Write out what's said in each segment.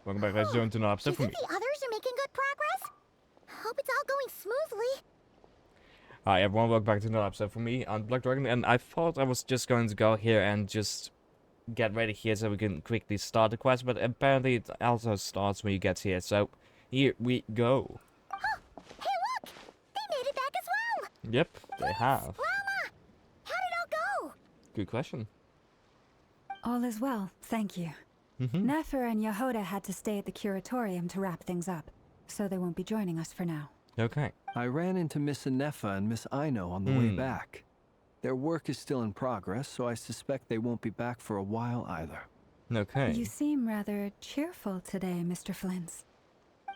Welcome back, let's join to another episode Do for you me. think the others are making good progress? Hope it's all going smoothly. Hi everyone, welcome back to another episode for me on Black Dragon, and I thought I was just going to go here and just get ready here so we can quickly start the quest, but apparently it also starts when you get here, so here we go. Oh, hey look! They made it back as well! Yep, they have. Lama! How did it all go? Good question. All is well, thank you. Nefer and Yehoda had to stay at the curatorium to wrap things up, so they won't be joining us for now. Okay. I ran into Miss Anefa and Miss Aino on the way back. Their work is still in progress, so I suspect they won't be back for a while either. Okay. You seem rather cheerful today, Mr. Flint's.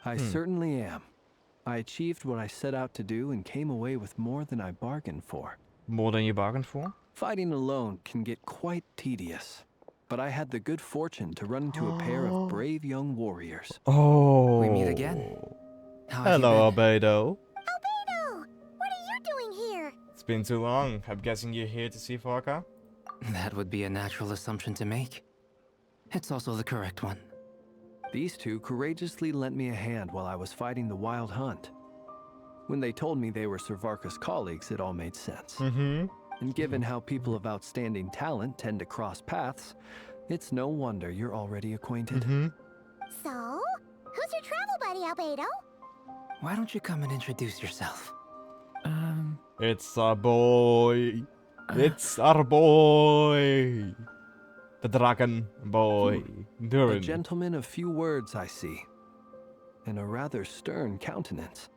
I certainly am. I achieved what I set out to do and came away with more than I bargained for. More than you bargained for? Fighting alone can get quite tedious, but I had the good fortune to run into a pair of brave young warriors. Oh. We meet again. How have Hello, you been? Albedo. Albedo! What are you doing here? It's been too long. I'm guessing you're here to see Farka? That would be a natural assumption to make. It's also the correct one. These two courageously lent me a hand while I was fighting the wild hunt. When they told me they were Sir Varka's colleagues, it all made sense. And given how people of outstanding talent tend to cross paths, it's no wonder you're already acquainted. So, who's your travel buddy, Albedo? Why don't you come and introduce yourself? It's our boy. It's our boy. The dragon boy. A Durin. gentleman of few words, I see. And a rather stern countenance.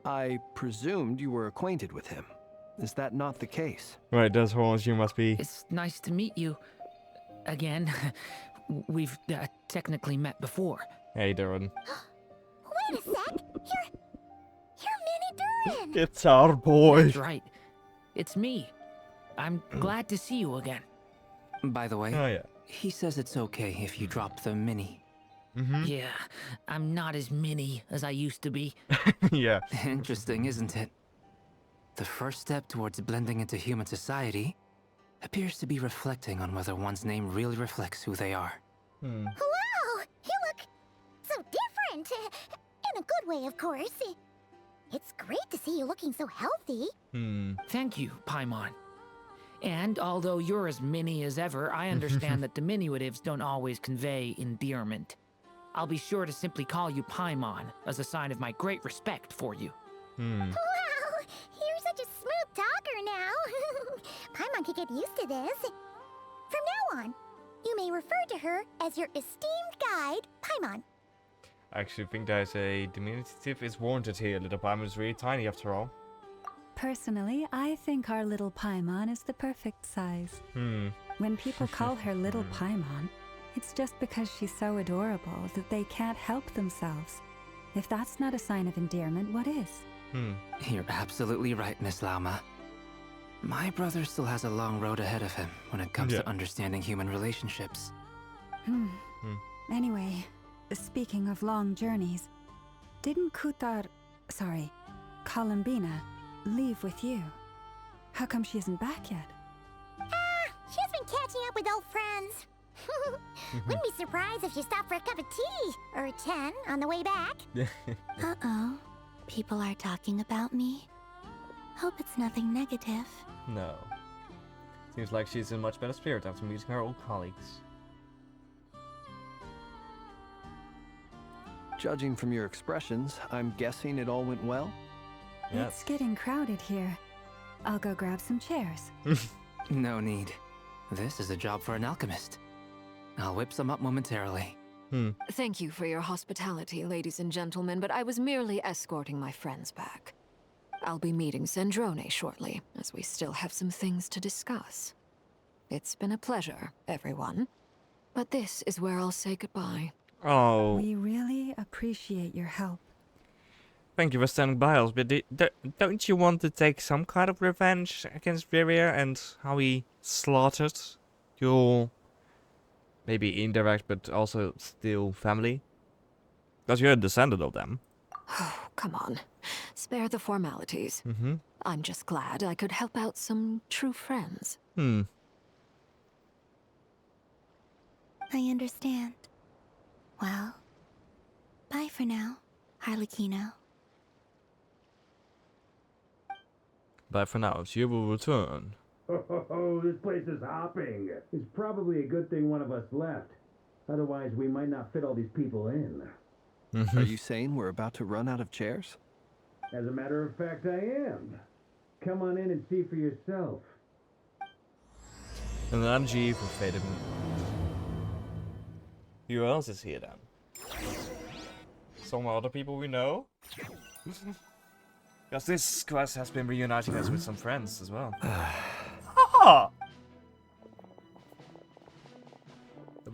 I presumed you were acquainted with him. Is that not the case? Right, those horns you must be. It's nice to meet you. Again. We've technically met before. Hey, Durin. Wait a sec! You're Mini Durin! It's our boy. That's right. It's me. I'm glad to see you again. By the way, Oh, yeah. he says it's okay if you drop the mini. Yeah, I'm not as mini as I used to be. Yeah. Interesting, isn't it? The first step towards blending into human society appears to be reflecting on whether one's name really reflects who they are. Wow! You look so different! In a good way, of course. It's great to see you looking so healthy. Thank you, Paimon. And although you're as mini as ever, I understand that diminutives don't always convey endearment. I'll be sure to simply call you Paimon as a sign of my great respect for you. Wow! You're such a smooth talker now. Paimon could get used to this. From now on, you may refer to her as your esteemed guide, Paimon. I actually think there's a diminutive is warranted here. Little Paimon is really tiny after all. Personally, I think our little Paimon is the perfect size. When people call her little Paimon, it's just because she's so adorable that they can't help themselves. If that's not a sign of endearment, what is? You're absolutely right, Miss Lauma. My brother still has a long road ahead of him when it comes to understanding human relationships. Anyway, speaking of long journeys, didn't Columbina, leave with you? How come she isn't back yet? She's been catching up with old friends. Wouldn't be surprised if she stopped for a cup of tea or 10 on the way back. Uh-oh. People are talking about me. Hope it's nothing negative. No. Seems like she's in much better spirit after meeting her old colleagues. Judging from your expressions, I'm guessing it all went well? It's getting crowded here. I'll go grab some chairs. No need. This is a job for an alchemist. I'll whip some up momentarily. Thank you for your hospitality, ladies and gentlemen, but I was merely escorting my friends back. I'll be meeting Sandrone shortly, as we still have some things to discuss. It's been a pleasure, everyone. But this is where I'll say goodbye. Oh, We really appreciate your help. thank you for standing by us, but don't you want to take some kind of revenge against Viria and how he slaughtered your, maybe indirect, but also still family? Because you're a descendant of them. Oh, come on. Spare the formalities. I'm just glad I could help out some true friends. I understand. Well, bye for now, Harlequino. Bye for now. She will return. Oh, this place is hopping. It's probably a good thing one of us left. Otherwise, we might not fit all these people in. Are you saying we're about to run out of chairs? As a matter of fact, I am. Come on in and see for yourself. And then G for faded. Who else is here then? Some other people we know? Because this quest has been reuniting us with some friends as well.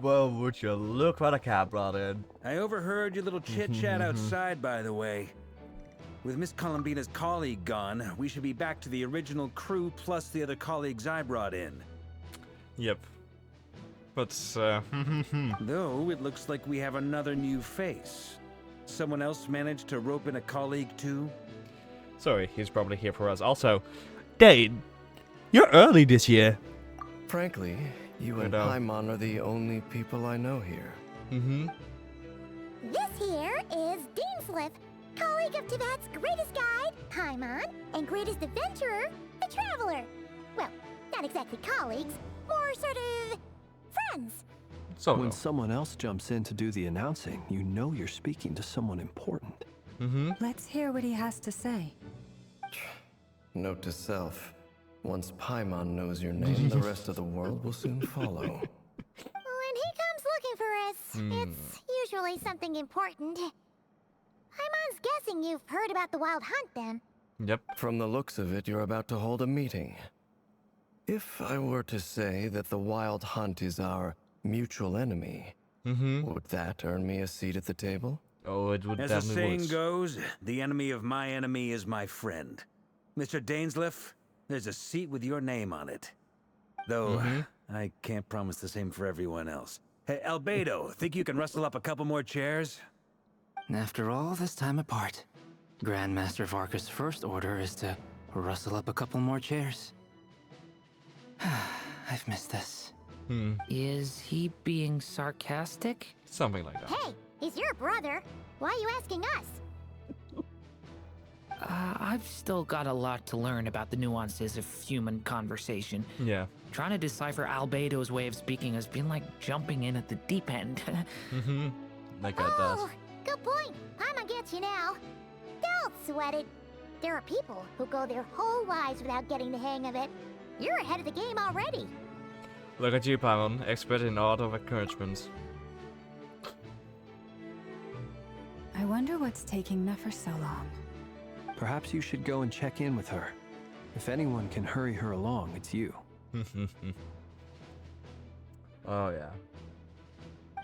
Well, would you look what a cab brought in? I overheard your little chit-chat outside, by the way. With Miss Columbina's colleague gone, we should be back to the original crew plus the other colleagues I brought in. Yep. But, Though, it looks like we have another new face. Someone else managed to rope in a colleague too? sorry, he's probably here for us. Also, Dane, you're early this year. Frankly, you and Paimon are the only people I know here. Mm-hmm. This here is Deansliff, colleague of Teyvat's greatest guide, Paimon, and greatest adventurer, the Traveler. Well, not exactly colleagues, more sort of friends. So when someone else jumps in to do the announcing, you know you're speaking to someone important. Mm-hmm. Let's hear what he has to say. Note to self. Once Paimon knows your name, the rest of the world will soon follow. When he comes looking for us, it's usually something important. Paimon's guessing you've heard about the Wild Hunt, then. Yep. From the looks of it, you're about to hold a meeting. If I were to say that the Wild Hunt is our mutual enemy, would that earn me a seat at the table? Oh, it would As the definitely saying goes, the enemy of my enemy is my friend. Mr. Dainsliff, there's a seat with your name on it. Though, I can't promise the same for everyone else. Hey, Albedo, think you can rustle up a couple more chairs? After all this time apart, Grandmaster Varka's first order is to rustle up a couple more chairs. I've missed this. Is he being sarcastic? Something like that. Hey, he's your brother. Why are you asking us? I've still got a lot to learn about the nuances of human conversation. Yeah. Trying to decipher Albedo's way of speaking has been like jumping in at the deep end. Like that does. Oh, good point. Paimon gets you now. Don't sweat it. There are people who go their whole lives without getting the hang of it. You're ahead of the game already. Look at you, Paimon, expert in art of encouragement. I wonder what's taking Nefer so long. Perhaps you should go and check in with her. If anyone can hurry her along, it's you. Oh, yeah.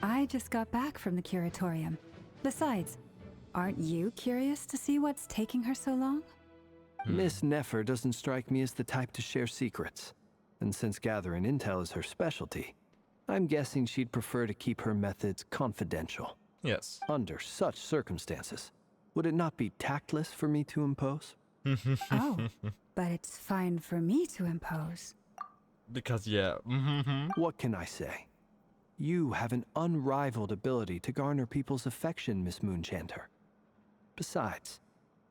I just got back from the curatorium. Besides, aren't you curious to see what's taking her so long? Miss Nefer doesn't strike me as the type to share secrets. And since gathering intel is her specialty, I'm guessing she'd prefer to keep her methods confidential. Yes. Under such circumstances, would it not be tactless for me to impose? Oh, but it's fine for me to impose. Because, yeah. What can I say? You have an unrivaled ability to garner people's affection, Miss Moonchanter. Besides,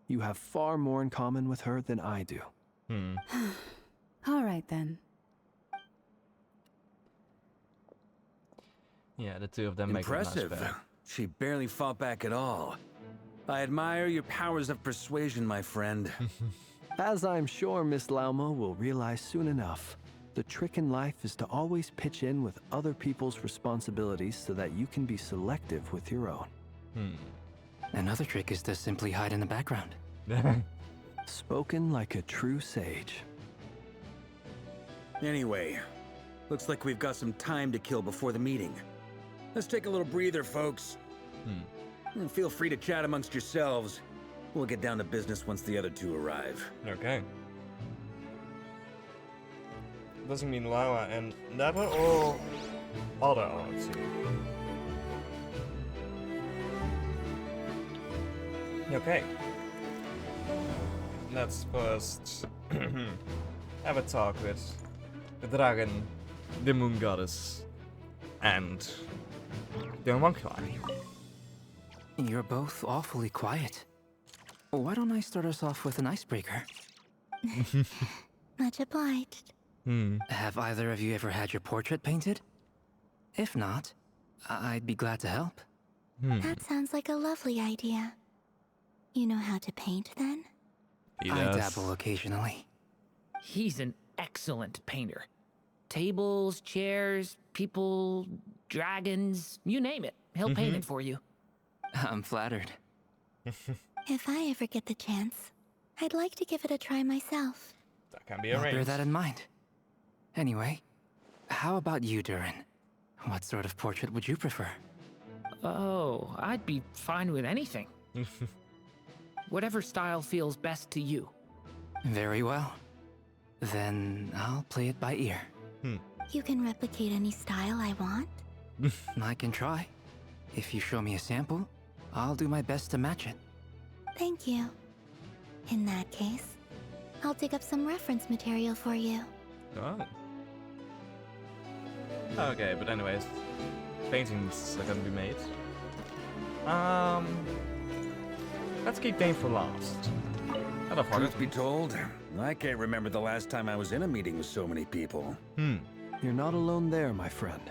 you have far more in common with her than I do. All right, then. Yeah, the two of them make a nice Impressive. pair. She barely fought back at all. I admire your powers of persuasion, my friend. As I'm sure Miss Lauma will realize soon enough, the trick in life is to always pitch in with other people's responsibilities so that you can be selective with your own. Another trick is to simply hide in the background. Spoken like a true sage. Anyway, looks like we've got some time to kill before the meeting. Let's take a little breather, folks. And feel free to chat amongst yourselves. We'll get down to business once the other two arrive. Okay. Doesn't mean Lala and Never or other arts. Okay. Let's first have a talk with the dragon, the moon goddess, and the homunculi. You're both awfully quiet. Why don't I start us off with an icebreaker? Much obliged. Have either of you ever had your portrait painted? If not, I'd be glad to help. That sounds like a lovely idea. You know how to paint, then? I dabble occasionally. He's an excellent painter. Tables, chairs, people, dragons, you name it. He'll paint it for you. I'm flattered. If I ever get the chance, I'd like to give it a try myself. That can be I'll bear arranged. that in mind. Anyway, how about you, Durin? What sort of portrait would you prefer? Oh, I'd be fine with anything. Whatever style feels best to you. Very well. Then I'll play it by ear. You can replicate any style I want? I can try. If you show me a sample, I'll do my best to match it. Thank you. In that case, I'll dig up some reference material for you. Oh. Okay, but anyways, paintings are gonna be made. Let's keep Dane for last. Truth be told, I can't remember the last time I was in a meeting with so many people. You're not alone there, my friend.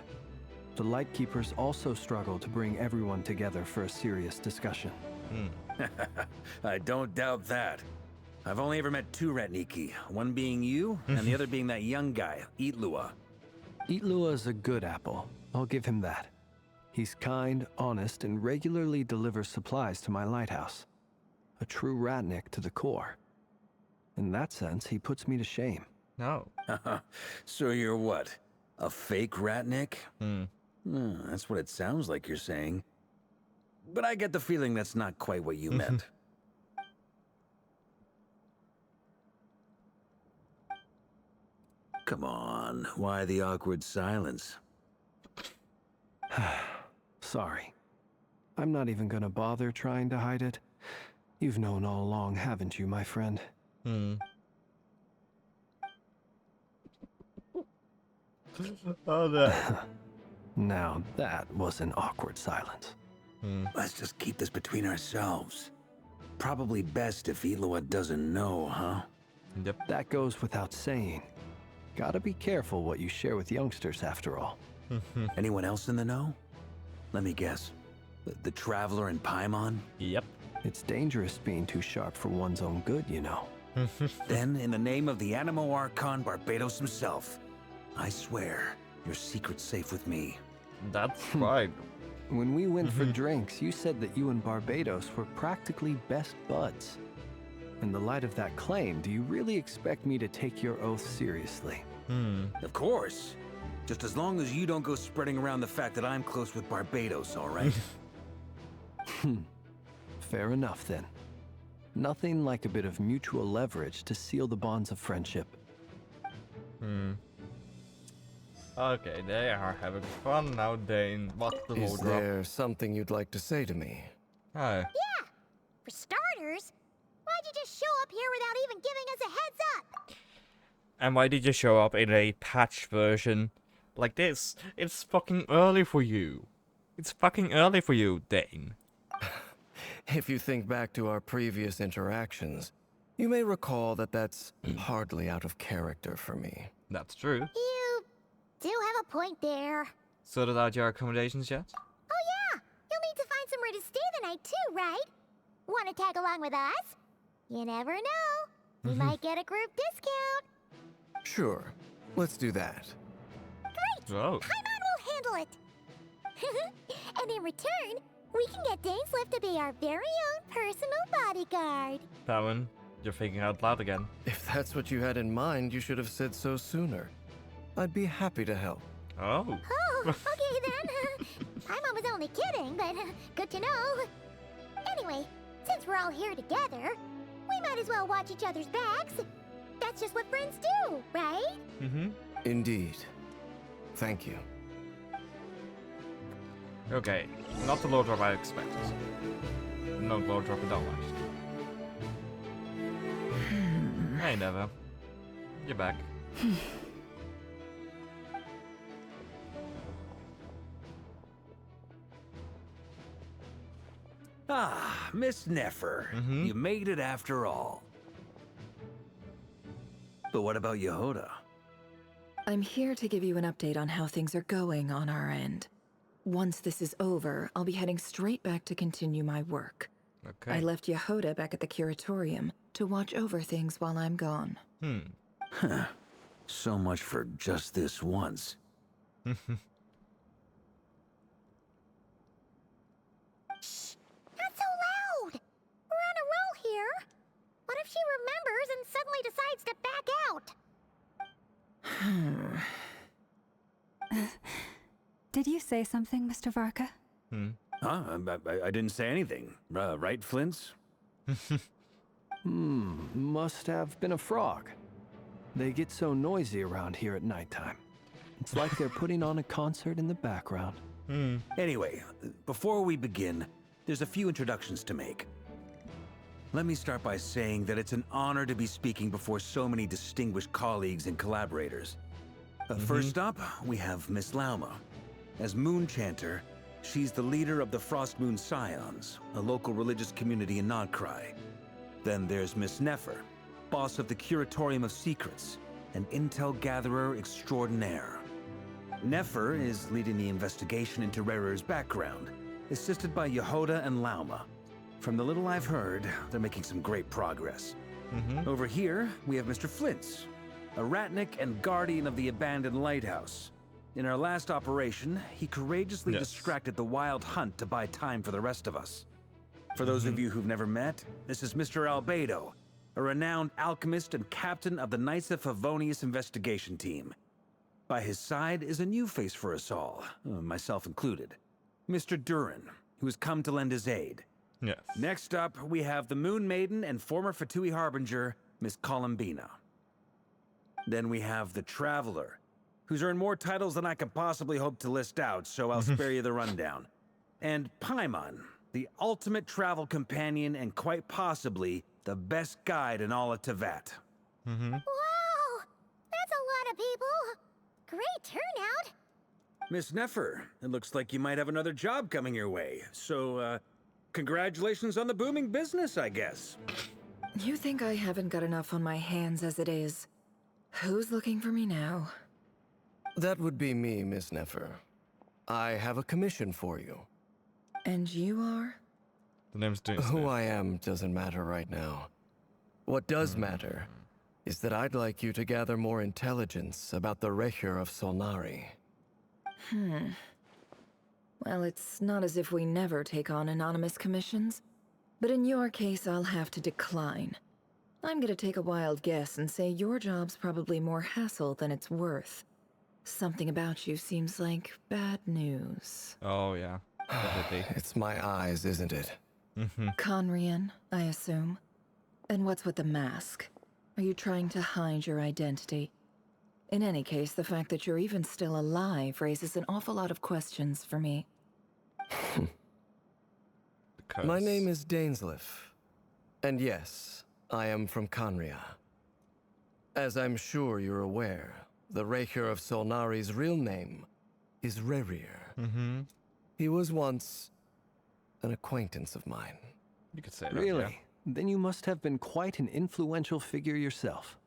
The Lightkeepers also struggle to bring everyone together for a serious discussion. I don't doubt that. I've only ever met two Ratniki, one being you, and the other being that young guy, Itlua. Itlua is a good apple. I'll give him that. He's kind, honest, and regularly delivers supplies to my lighthouse. A true Ratnik to the core. In that sense, he puts me to shame. No. So you're what? A fake Ratnik? That's what it sounds like you're saying. But I get the feeling that's not quite what you meant. Come on, why the awkward silence? Sorry. I'm not even gonna bother trying to hide it. You've known all along, haven't you, my friend? Oh, no. Now that was an awkward silence. Let's just keep this between ourselves. Probably best if Itlua doesn't know, huh? Yep. That goes without saying. Gotta be careful what you share with youngsters, after all. Anyone else in the know? Let me guess. The Traveler and Paimon? Yep. It's dangerous being too sharp for one's own good, you know. Then, in the name of the Animo Archon Barbados himself, I swear your secret's safe with me. That's right. When we went for drinks, you said that you and Barbados were practically best buds. In the light of that claim, do you really expect me to take your oath seriously? Of course. Just as long as you don't go spreading around the fact that I'm close with Barbados, all right? Fair enough, then. Nothing like a bit of mutual leverage to seal the bonds of friendship. Okay, they are having fun now, Dane. What's the Is wardrobe? there something you'd like to say to me? Oh. Yeah! For starters, why'd you just show up here without even giving us a heads up? And why did you show up in a patch version like this? It's fucking early for you. It's fucking early for you, Dane. If you think back to our previous interactions, you may recall that that's hardly out of character for me. That's true. You do have a point there. Sorted out your accommodations yet? Oh yeah! You'll need to find somewhere to stay the night too, right? Wanna tag along with us? You never know. We might get a group discount. Sure, let's do that. Great! Oh. Paimon will handle it. And in return, we can get Dainslift to be our very own personal bodyguard. Paimon, you're thinking out loud again. If that's what you had in mind, you should have said so sooner. I'd be happy to help. Oh. Oh, okay then. Paimon was only kidding, but good to know. Anyway, since we're all here together, we might as well watch each other's backs. That's just what friends do, right? Indeed. Thank you. Okay, not the low drop I expected. No low drop at all, actually. Hey, Never. You're back. Ah, Miss Nefer. You made it after all. But what about Yehoda? I'm here to give you an update on how things are going on our end. Once this is over, I'll be heading straight back to continue my work. Okay. I left Yehoda back at the curatorium to watch over things while I'm gone. Huh. So much for just this once. Shh! Not so loud! We're on a roll here. What if she remembers and suddenly decides to back out? Did you say something, Mr. Varka? Huh? I didn't say anything. Right, Flints? Must have been a frog. They get so noisy around here at nighttime. It's like they're putting on a concert in the background. Anyway, before we begin, there's a few introductions to make. Let me start by saying that it's an honor to be speaking before so many distinguished colleagues and collaborators. First up, we have Miss Lauma. As Moon Chanter, she's the leader of the Frost Moon Scions, a local religious community in Krai. Then there's Miss Nefer, boss of the Curatorium of Secrets, an intel gatherer extraordinaire. Nefer is leading the investigation into Rerer's background, assisted by Yehoda and Lauma. From the little I've heard, they're making some great progress. Over here, we have Mr. Flintz, a ratnik and guardian of the abandoned lighthouse. In our last operation, he courageously distracted the Wild Hunt to buy time for the rest of us. For those of you who've never met, this is Mr. Albedo, a renowned alchemist and captain of the Knights of Favonius investigation team. By his side is a new face for us all, myself included, Mr. Durin, who has come to lend his aid. Yes. Next up, we have the Moon Maiden and former Fatui Harbinger, Miss Columbina. Then we have the Traveler, who's earned more titles than I could possibly hope to list out, so I'll spare you the rundown. And Paimon, the ultimate travel companion and quite possibly the best guide in all of Teyvat. Wow! That's a lot of people! Great turnout! Miss Nefer, it looks like you might have another job coming your way, so, congratulations on the booming business, I guess. You think I haven't got enough on my hands as it is? Who's looking for me now? That would be me, Miss Nefer. I have a commission for you. And you are? The name's James. Who I am doesn't matter right now. What does matter is that I'd like you to gather more intelligence about the Recher of Solnari. Well, it's not as if we never take on anonymous commissions. But in your case, I'll have to decline. I'm gonna take a wild guess and say your job's probably more hassle than it's worth. Something about you seems like bad news. Oh, yeah. Definitely. It's my eyes, isn't it? Conrian, I assume. And what's with the mask? Are you trying to hide your identity? In any case, the fact that you're even still alive raises an awful lot of questions for me. My name is Dainsleif. And yes, I am from Conria. As I'm sure you're aware, the Recher of Solnari's real name is Rerir. He was once an acquaintance of mine. You could say that. Really? Yeah. Then you must have been quite an influential figure yourself.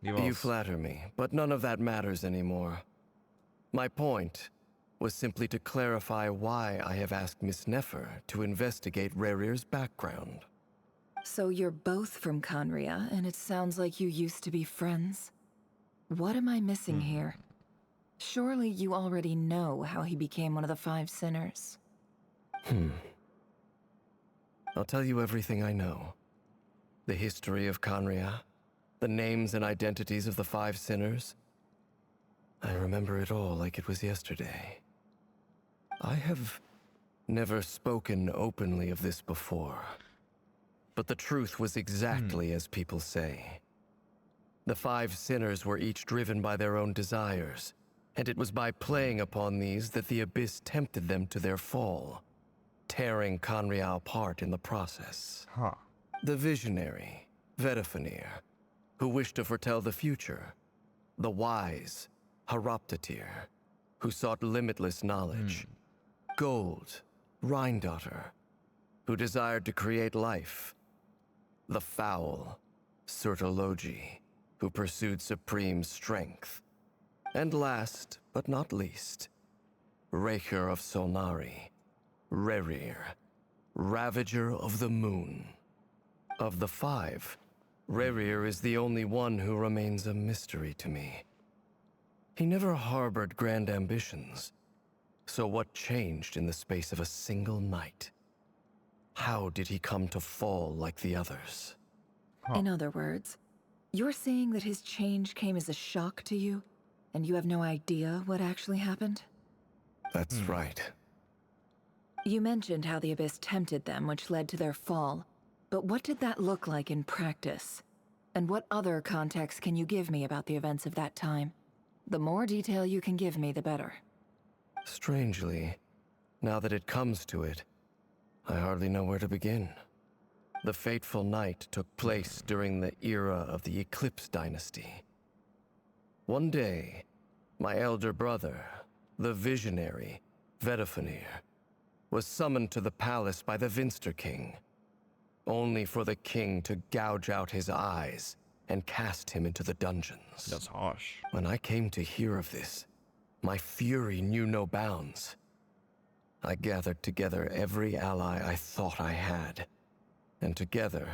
You flatter me, but none of that matters anymore. My point was simply to clarify why I have asked Miss Nefer to investigate Rerir's background. So you're both from Conria, and it sounds like you used to be friends? What am I missing here? Surely you already know how he became one of the Five Sinners. I'll tell you everything I know. The history of Conria, the names and identities of the Five Sinners. I remember it all like it was yesterday. I have never spoken openly of this before. But the truth was exactly as people say. The Five Sinners were each driven by their own desires, and it was by playing upon these that the Abyss tempted them to their fall, tearing Conria apart in the process. The visionary, Vedafenir, who wished to foretell the future. The wise, Haroptatir, who sought limitless knowledge. Gold, Rheindotter, who desired to create life. The foul, Sertologi, who pursued supreme strength. And last, but not least, Raker of Solnari, Rerir, Ravager of the Moon. Of the five, Rerir is the only one who remains a mystery to me. He never harbored grand ambitions, so what changed in the space of a single night? How did he come to fall like the others? In other words, you're saying that his change came as a shock to you, and you have no idea what actually happened? That's right. You mentioned how the Abyss tempted them, which led to their fall. But what did that look like in practice? And what other context can you give me about the events of that time? The more detail you can give me, the better. Strangely, now that it comes to it, I hardly know where to begin. The fateful night took place during the era of the Eclipse Dynasty. One day, my elder brother, the visionary, Vedifenir, was summoned to the palace by the Vinster King, only for the king to gouge out his eyes and cast him into the dungeons. That's harsh. When I came to hear of this, my fury knew no bounds. I gathered together every ally I thought I had, and together,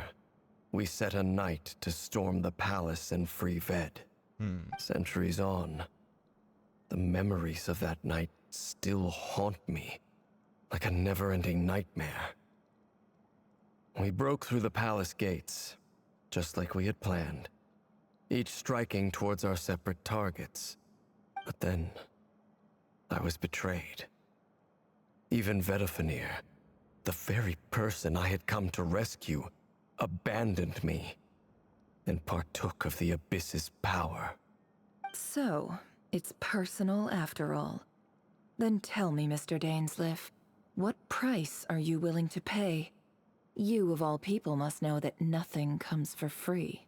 we set a night to storm the palace and free Ved. Centuries on, the memories of that night still haunt me like a never-ending nightmare. We broke through the palace gates, just like we had planned, each striking towards our separate targets. But then, I was betrayed. Even Vedifenir, the very person I had come to rescue, abandoned me and partook of the Abyss's power. So, it's personal after all. Then tell me, Mr. Dainsleif, what price are you willing to pay? You, of all people, must know that nothing comes for free.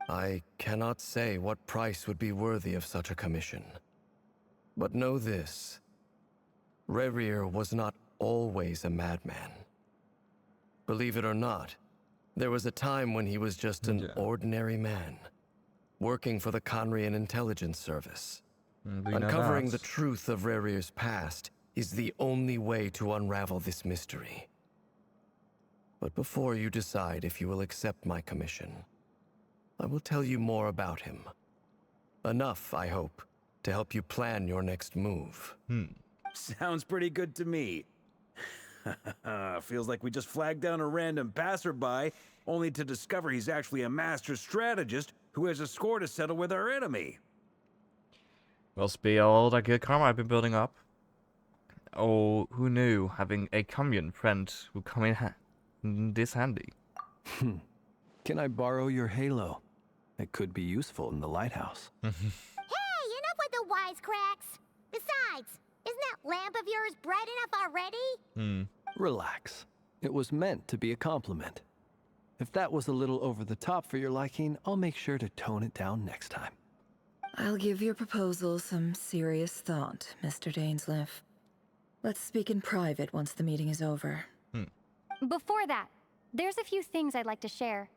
I cannot say what price would be worthy of such a commission. But know this. Rerir was not always a madman. Believe it or not, there was a time when he was just an ordinary man, working for the Conrian Intelligence Service. Uncovering the truth of Rerir's past is the only way to unravel this mystery. But before you decide if you will accept my commission, I will tell you more about him. Enough, I hope, to help you plan your next move. Sounds pretty good to me. Feels like we just flagged down a random passerby, only to discover he's actually a master strategist who has a score to settle with our enemy. Must be all that good karma I've been building up. Oh, who knew having a commune friend would come in this handy. Can I borrow your halo? It could be useful in the lighthouse. Hey, enough with the wisecracks! Besides, isn't that lamp of yours bright enough already? Relax. It was meant to be a compliment. If that was a little over the top for your liking, I'll make sure to tone it down next time. I'll give your proposal some serious thought, Mr. Dainsleif. Let's speak in private once the meeting is over. Before that, there's a few things I'd like to share.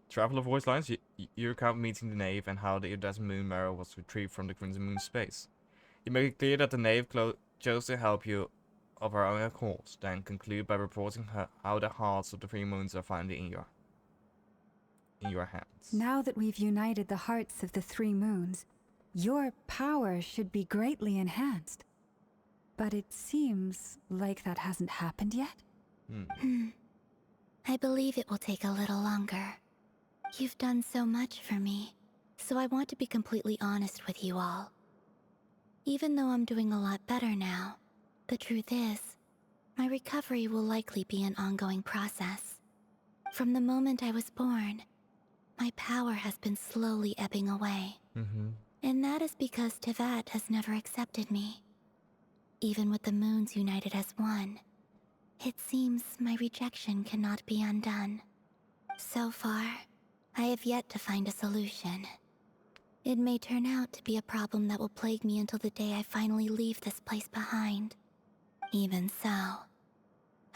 Traveler voice lines, you recount meeting the Knave and how the iridescent moon mirror was retrieved from the Crimson Moon space. You make it clear that the Knave chose to help you of her own accord, then conclude by reporting how the hearts of the three moons are finally in your hands. Now that we've united the hearts of the three moons, your power should be greatly enhanced. But it seems like that hasn't happened yet. I believe it will take a little longer. You've done so much for me, so I want to be completely honest with you all. Even though I'm doing a lot better now, the truth is, my recovery will likely be an ongoing process. From the moment I was born, my power has been slowly ebbing away. And that is because Teyvat has never accepted me. Even with the moons united as one, it seems my rejection cannot be undone. So far, I have yet to find a solution. It may turn out to be a problem that will plague me until the day I finally leave this place behind. Even so,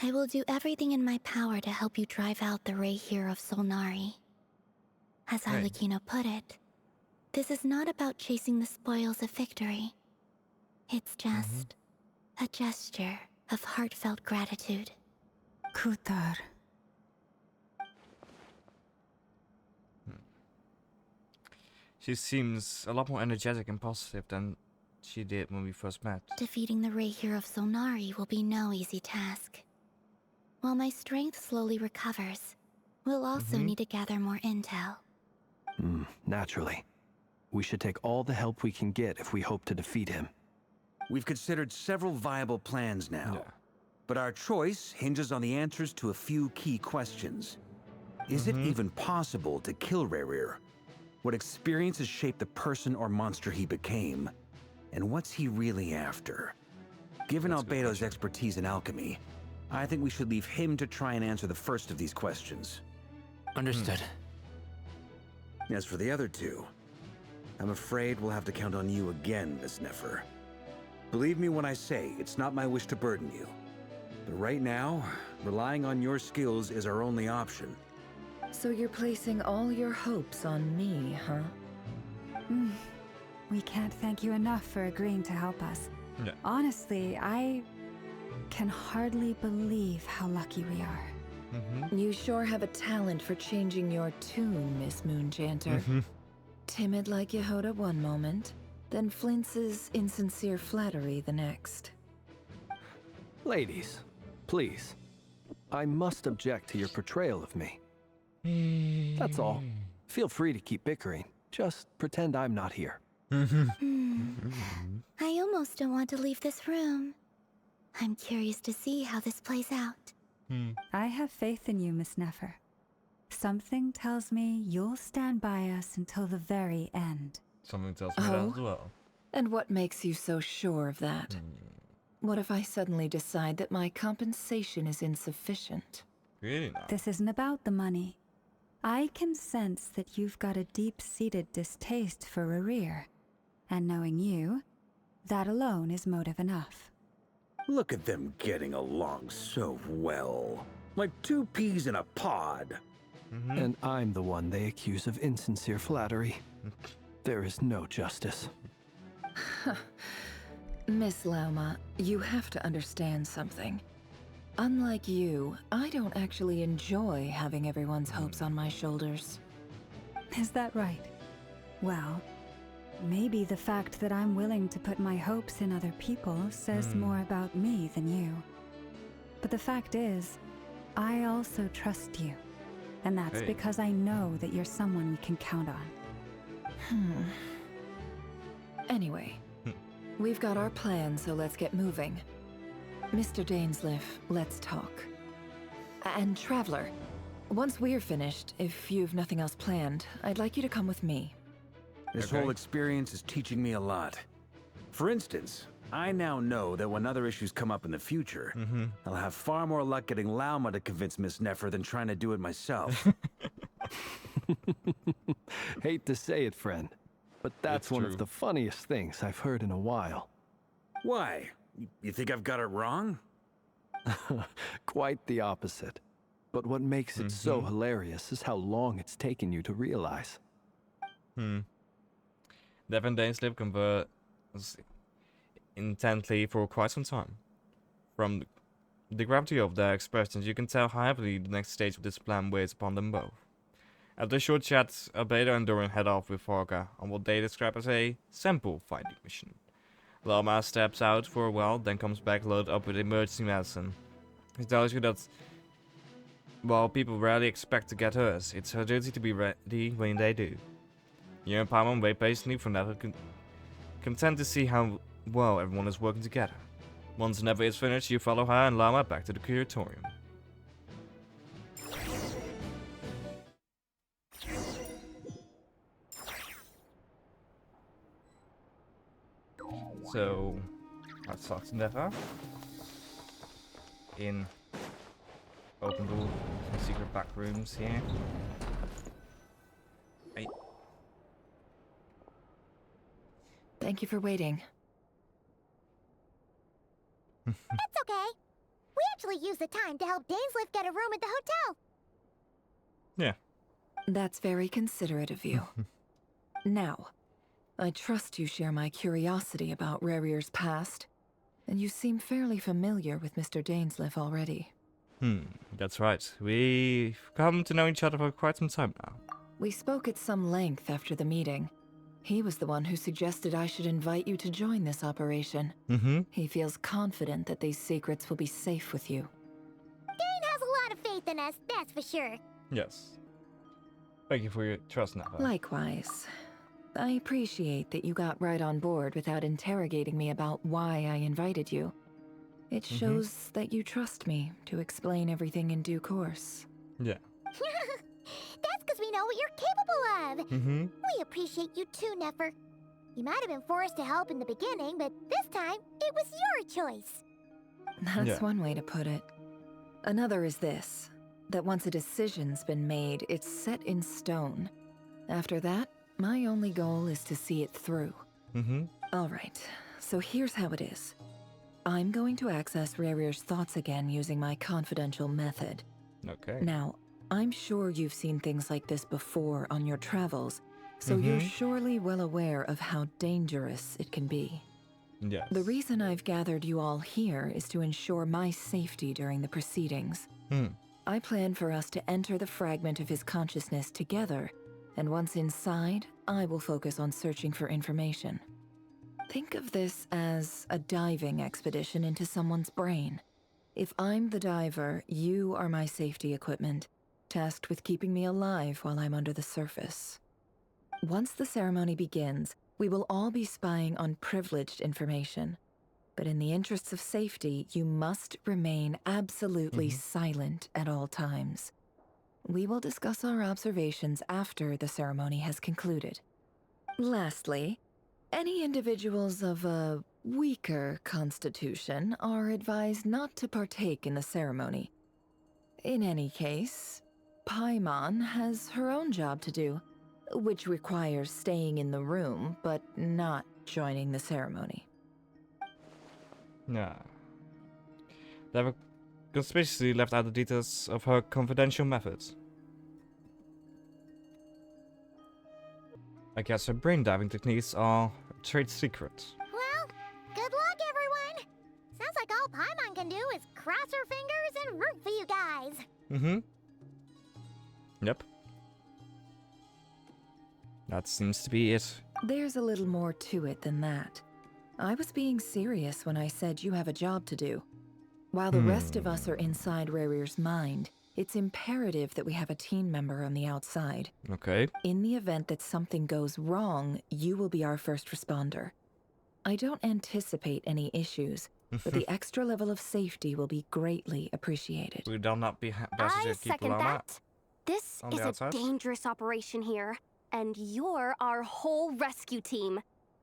I will do everything in my power to help you drive out the Ray here of Solnari. As Right. Arlecchino put it, this is not about chasing the spoils of victory. It's just a gesture of heartfelt gratitude. Kutar. She seems a lot more energetic and positive than she did when we first met. Defeating the Ray here of Solnari will be no easy task. While my strength slowly recovers, we'll also need to gather more intel. Naturally. We should take all the help we can get if we hope to defeat him. We've considered several viable plans now. But our choice hinges on the answers to a few key questions. Is it even possible to kill Rerir? What experiences shaped the person or monster he became? And what's he really after? Given Albedo's expertise in alchemy, I think we should leave him to try and answer the first of these questions. Understood. As for the other two, I'm afraid we'll have to count on you again, Miss Nefer. Believe me when I say it's not my wish to burden you. But right now, relying on your skills is our only option. So you're placing all your hopes on me, huh? We can't thank you enough for agreeing to help us. Yeah. Honestly, I can hardly believe how lucky we are. You sure have a talent for changing your tune, Miss Moonjanter. Timid like Yehoda one moment, then flinches insincere flattery the next. Ladies, please. I must object to your portrayal of me. That's all. Feel free to keep bickering. Just pretend I'm not here. I almost don't want to leave this room. I'm curious to see how this plays out. I have faith in you, Miss Nefer. Something tells me you'll stand by us until the very end. Something tells me that as well. And what makes you so sure of that? What if I suddenly decide that my compensation is insufficient? Really not. This isn't about the money. I can sense that you've got a deep-seated distaste for Rerir. And knowing you, that alone is motive enough. Look at them getting along so well. Like two peas in a pod. And I'm the one they accuse of insincere flattery. There is no justice. Miss Lauma, you have to understand something. Unlike you, I don't actually enjoy having everyone's hopes on my shoulders. Is that right? Well, maybe the fact that I'm willing to put my hopes in other people says more about me than you. But the fact is, I also trust you. And that's because I know that you're someone we can count on. Anyway, we've got our plan, so let's get moving. Mr. Dainsliff, let's talk. And Traveler, once we're finished, if you've nothing else planned, I'd like you to come with me. This whole experience is teaching me a lot. For instance, I now know that when other issues come up in the future, I'll have far more luck getting Lauma to convince Miss Nefer than trying to do it myself. Hate to say it, friend, but that's one of the funniest things I've heard in a while. Why? You think I've got it wrong? Quite the opposite. But what makes it so hilarious is how long it's taken you to realize. Devin Dainsliff conversed intently for quite some time. From the gravity of their expressions, you can tell how heavily the next stage of this plan weighs upon them both. After a short chat, Albedo and Doran head off with Farga on what they describe as a simple fighting mission. Lauma steps out for a while, then comes back loaded up with emergency medicine. He tells you that while people rarely expect to get hurt, it's her duty to be ready when they do. You and Paimon wait patiently for Nefer, content to see how well everyone is working together. Once Nefer is finished, you follow her and Lauma back to the curatorium. So, let's talk to Nefer. In open door, secret back rooms here. Hey. Thank you for waiting. That's okay. We actually used the time to help Dainsliff get a room at the hotel. Yeah. That's very considerate of you. Now, I trust you share my curiosity about Rarier's past, and you seem fairly familiar with Mr. Dainsliff already. That's right. We've come to know each other for quite some time now. We spoke at some length after the meeting. He was the one who suggested I should invite you to join this operation. He feels confident that these secrets will be safe with you. Dane has a lot of faith in us, that's for sure. Yes. Thank you for your trust, Napa. Likewise. I appreciate that you got right on board without interrogating me about why I invited you. It shows that you trust me to explain everything in due course. Yeah. That's because we know what you're capable of. We appreciate you too, Nefer. You might have been forced to help in the beginning, but this time, it was your choice. That's one way to put it. Another is this, that once a decision's been made, it's set in stone. After that, my only goal is to see it through. All right, so here's how it is. I'm going to access Rarier's thoughts again using my confidential method. Okay. Now, I'm sure you've seen things like this before on your travels, so you're surely well aware of how dangerous it can be. Yes. The reason I've gathered you all here is to ensure my safety during the proceedings. I plan for us to enter the fragment of his consciousness together, and once inside, I will focus on searching for information. Think of this as a diving expedition into someone's brain. If I'm the diver, you are my safety equipment, tasked with keeping me alive while I'm under the surface. Once the ceremony begins, we will all be spying on privileged information. But in the interests of safety, you must remain absolutely silent at all times. We will discuss our observations after the ceremony has concluded. Lastly, any individuals of a weaker constitution are advised not to partake in the ceremony. In any case, Paimon has her own job to do, which requires staying in the room but not joining the ceremony. Yeah. They have conspicuously left out the details of her confidential methods. I guess her brain diving techniques are a trade secret. Well, good luck, everyone. Sounds like all Paimon can do is cross her fingers and root for you guys. Yep. That seems to be it. There's a little more to it than that. I was being serious when I said you have a job to do. While the rest of us are inside Rarier's mind, it's imperative that we have a team member on the outside. Okay. In the event that something goes wrong, you will be our first responder. I don't anticipate any issues, but the extra level of safety will be greatly appreciated. We will not be best I to keep second alone that. This on the is a outside? dangerous operation here, and you're our whole rescue team.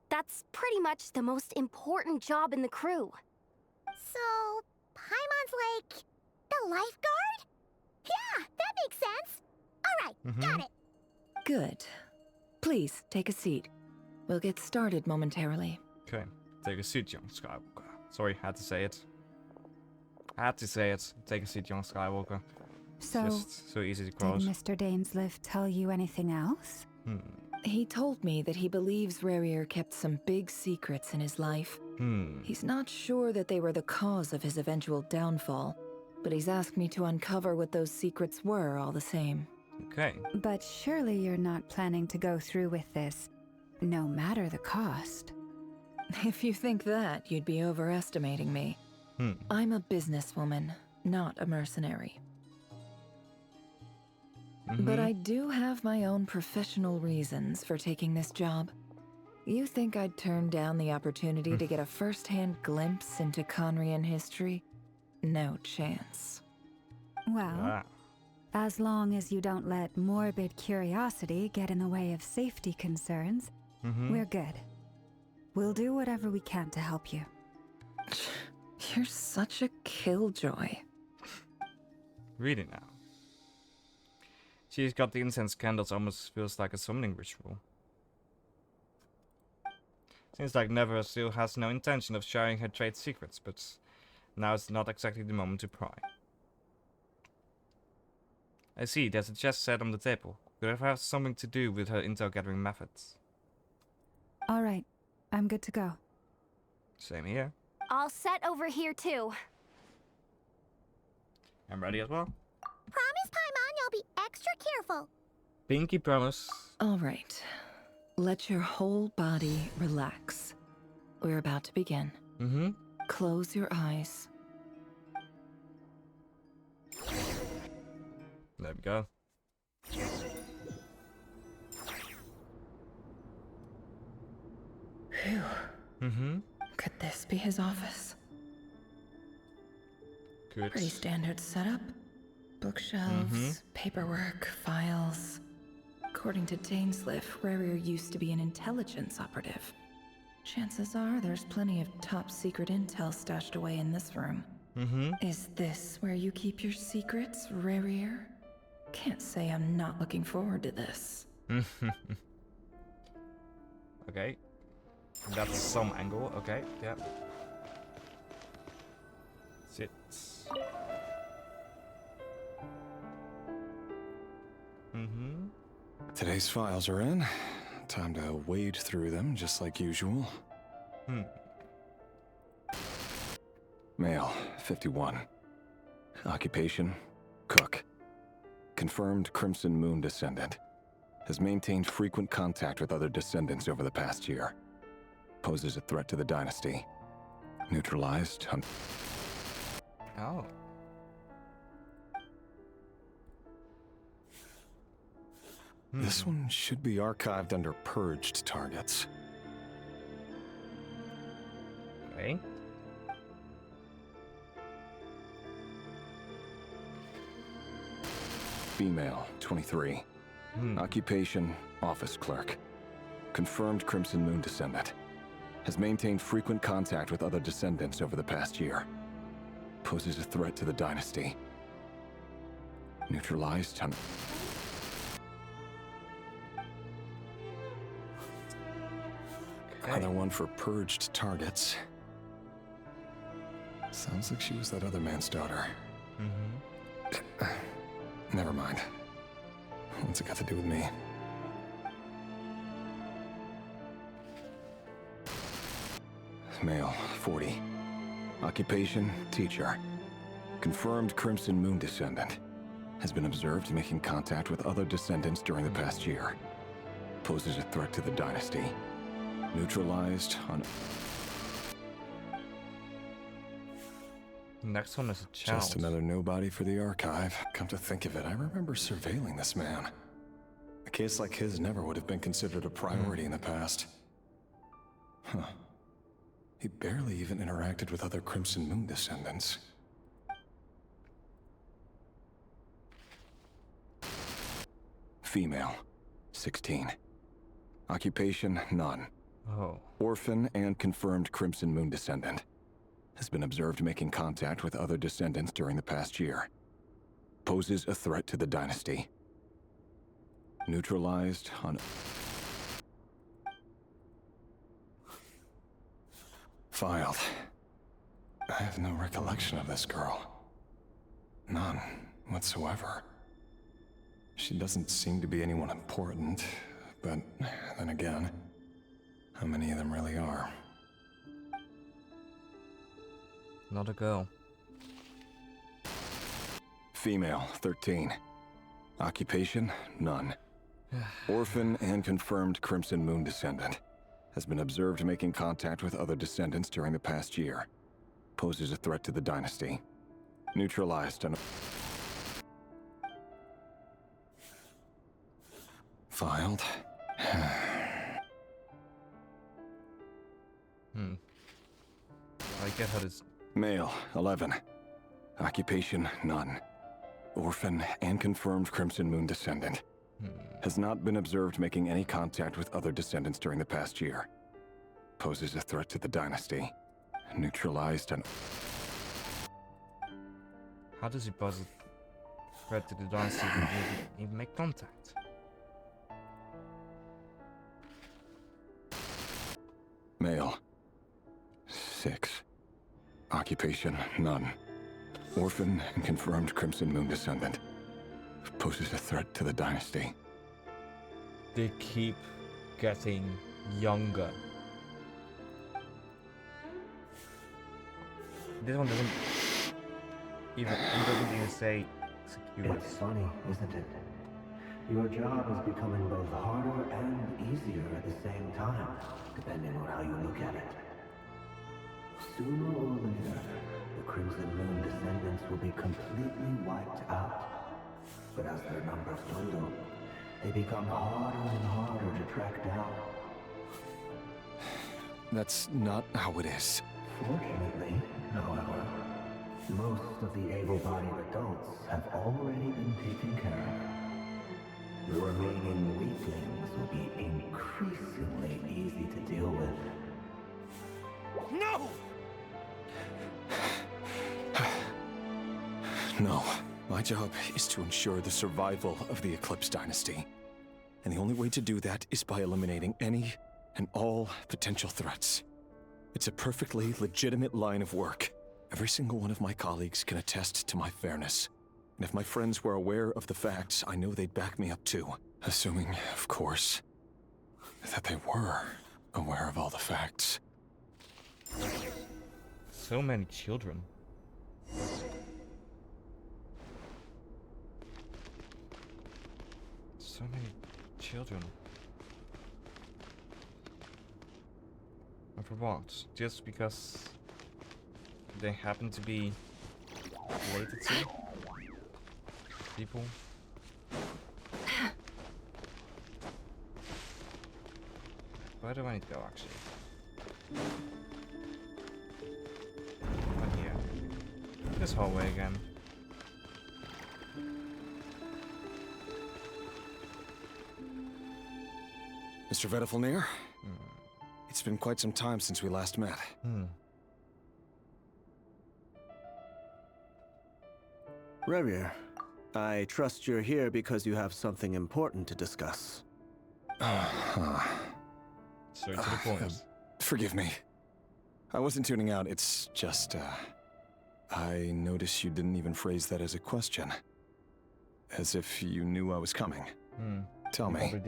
That's pretty much the most important job in the crew. So, Paimon's like the lifeguard? Yeah, that makes sense. All right, got it. Good. Please, take a seat. We'll get started momentarily. Okay. Take a seat, young Skywalker. Sorry, had to say it. Had to say it. Take a seat, young Skywalker. So, Just so easy to did quote. Mr. Dainsliff tell you anything else? He told me that he believes Rarier kept some big secrets in his life. He's not sure that they were the cause of his eventual downfall, but he's asked me to uncover what those secrets were all the same. Okay. But surely you're not planning to go through with this, no matter the cost. If you think that, you'd be overestimating me. I'm a businesswoman, not a mercenary. But I do have my own professional reasons for taking this job. You think I'd turn down the opportunity to get a first-hand glimpse into Conrian history? No chance. Well, as long as you don't let morbid curiosity get in the way of safety concerns, we're good. We'll do whatever we can to help you. You're such a killjoy. Really now. She's got the incense candles, almost feels like a summoning ritual. Seems like Never still has no intention of sharing her trade secrets, but Now it's not exactly the moment to pry. I see, there's a chest set on the table. Could it have something to do with her intel gathering methods? All right, I'm good to go. Same here. All set over here too. I'm ready as well. Promise, Paimon, you'll be extra careful. Pinky promise. All right. Let your whole body relax. We're about to begin. Mm-hmm. Close your eyes. There we go. Phew. Mm-hmm. Could this be his office? Good. Pretty standard setup. Bookshelves, paperwork, files. According to Dainsliff, Rarier used to be an intelligence operative. Chances are there's plenty of top secret intel stashed away in this room. Mm-hmm. Is this where you keep your secrets, Rarier? Can't say I'm not looking forward to this. Okay. That's some angle. Okay, yeah. Sit. Mm-hmm. Today's files are in. Time to wade through them, just like usual. Male, 51. Occupation, cook. Confirmed Crimson Moon descendant. Has maintained frequent contact with other descendants over the past year. Poses a threat to the dynasty. Neutralized. Oh. This one should be archived under purged targets. Okay. Female, 23. Occupation, office clerk. Confirmed Crimson Moon descendant. Has maintained frequent contact with other descendants over the past year. Poses a threat to the dynasty. Neutralized. Another one for purged targets. Sounds like she was that other man's daughter. Never mind. What's it got to do with me? Male, 40. Occupation, teacher. Confirmed Crimson Moon descendant. Has been observed making contact with other descendants during the past year. Poses a threat to the dynasty. Neutralized on... Next one is a child. Just another nobody for the archive. Come to think of it, I remember surveilling this man. A case like his never would have been considered a priority in the past. Huh. He barely even interacted with other Crimson Moon descendants. Female, 16. Occupation, none. Oh. Orphan and confirmed Crimson Moon descendant. Has been observed making contact with other descendants during the past year. Poses a threat to the dynasty. Neutralized on... Filed. I have no recollection of this girl. None whatsoever. She doesn't seem to be anyone important, but then again, how many of them really are? Not a girl. Female, 13. Occupation, none. Orphan and confirmed Crimson Moon descendant. Has been observed making contact with other descendants during the past year. Poses a threat to the dynasty. Neutralized on... Filed. I get how this... Male, 11. Occupation, none. Orphan and confirmed Crimson Moon descendant. Has not been observed making any contact with other descendants during the past year. Poses a threat to the dynasty. Neutralized on... How does he pose a threat to the dynasty when he even make contact? Male, 6. Occupation, none. Orphan and confirmed Crimson Moon descendant. Poses a threat to the dynasty. They keep getting younger. This one doesn't even say secure. It's funny, isn't it? Your job is becoming both harder and easier at the same time, depending on how you look at it. Sooner or later, the Crimson Moon descendants will be completely wiped out. But as their numbers dwindle, they become harder and harder to track down. That's not how it is. Fortunately, however, most of the able-bodied adults have already been taken care of. The remaining weaklings will be increasingly easy to deal with. No! No. My job is to ensure the survival of the Eclipse Dynasty. And the only way to do that is by eliminating any and all potential threats. It's a perfectly legitimate line of work. Every single one of my colleagues can attest to my fairness. And if my friends were aware of the facts, I know they'd back me up too. Assuming, of course, that they were aware of all the facts. So many children. So many children. And for what? Just because they happen to be related to people? Where do I need to go, actually? Not here. This hallway again. Mr. Vedelfnir? It's been quite some time since we last met. Revier, I trust you're here because you have something important to discuss. Straight to the point. Forgive me. I wasn't tuning out, it's just, I noticed you didn't even phrase that as a question. As if you knew I was coming. Tell me.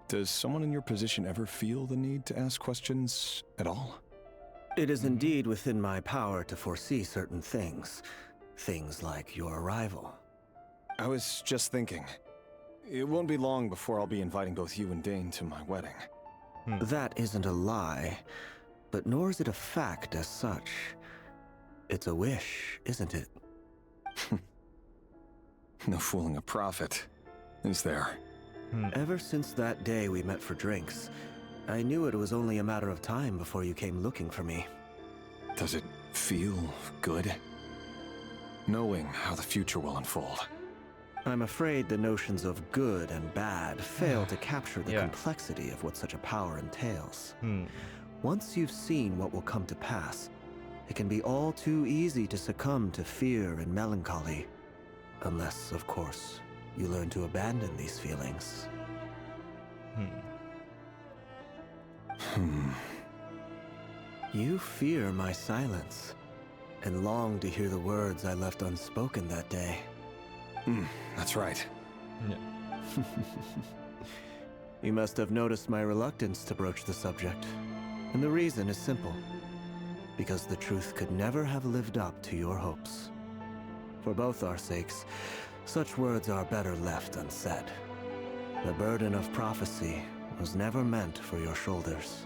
Does someone in your position ever feel the need to ask questions at all? It is indeed within my power to foresee certain things. Things like your arrival. I was just thinking. It won't be long before I'll be inviting both you and Dane to my wedding. That isn't a lie, but nor is it a fact as such. It's a wish, isn't it? No fooling a prophet, is there? Ever since that day we met for drinks, I knew it was only a matter of time before you came looking for me. Does it feel good? Knowing how the future will unfold. I'm afraid the notions of good and bad fail to capture the complexity of what such a power entails. Once you've seen what will come to pass, it can be all too easy to succumb to fear and melancholy. Unless, of course, you learn to abandon these feelings. You fear my silence, and long to hear the words I left unspoken that day. That's right. You must have noticed my reluctance to broach the subject. And the reason is simple. Because the truth could never have lived up to your hopes. For both our sakes, such words are better left unsaid. The burden of prophecy was never meant for your shoulders.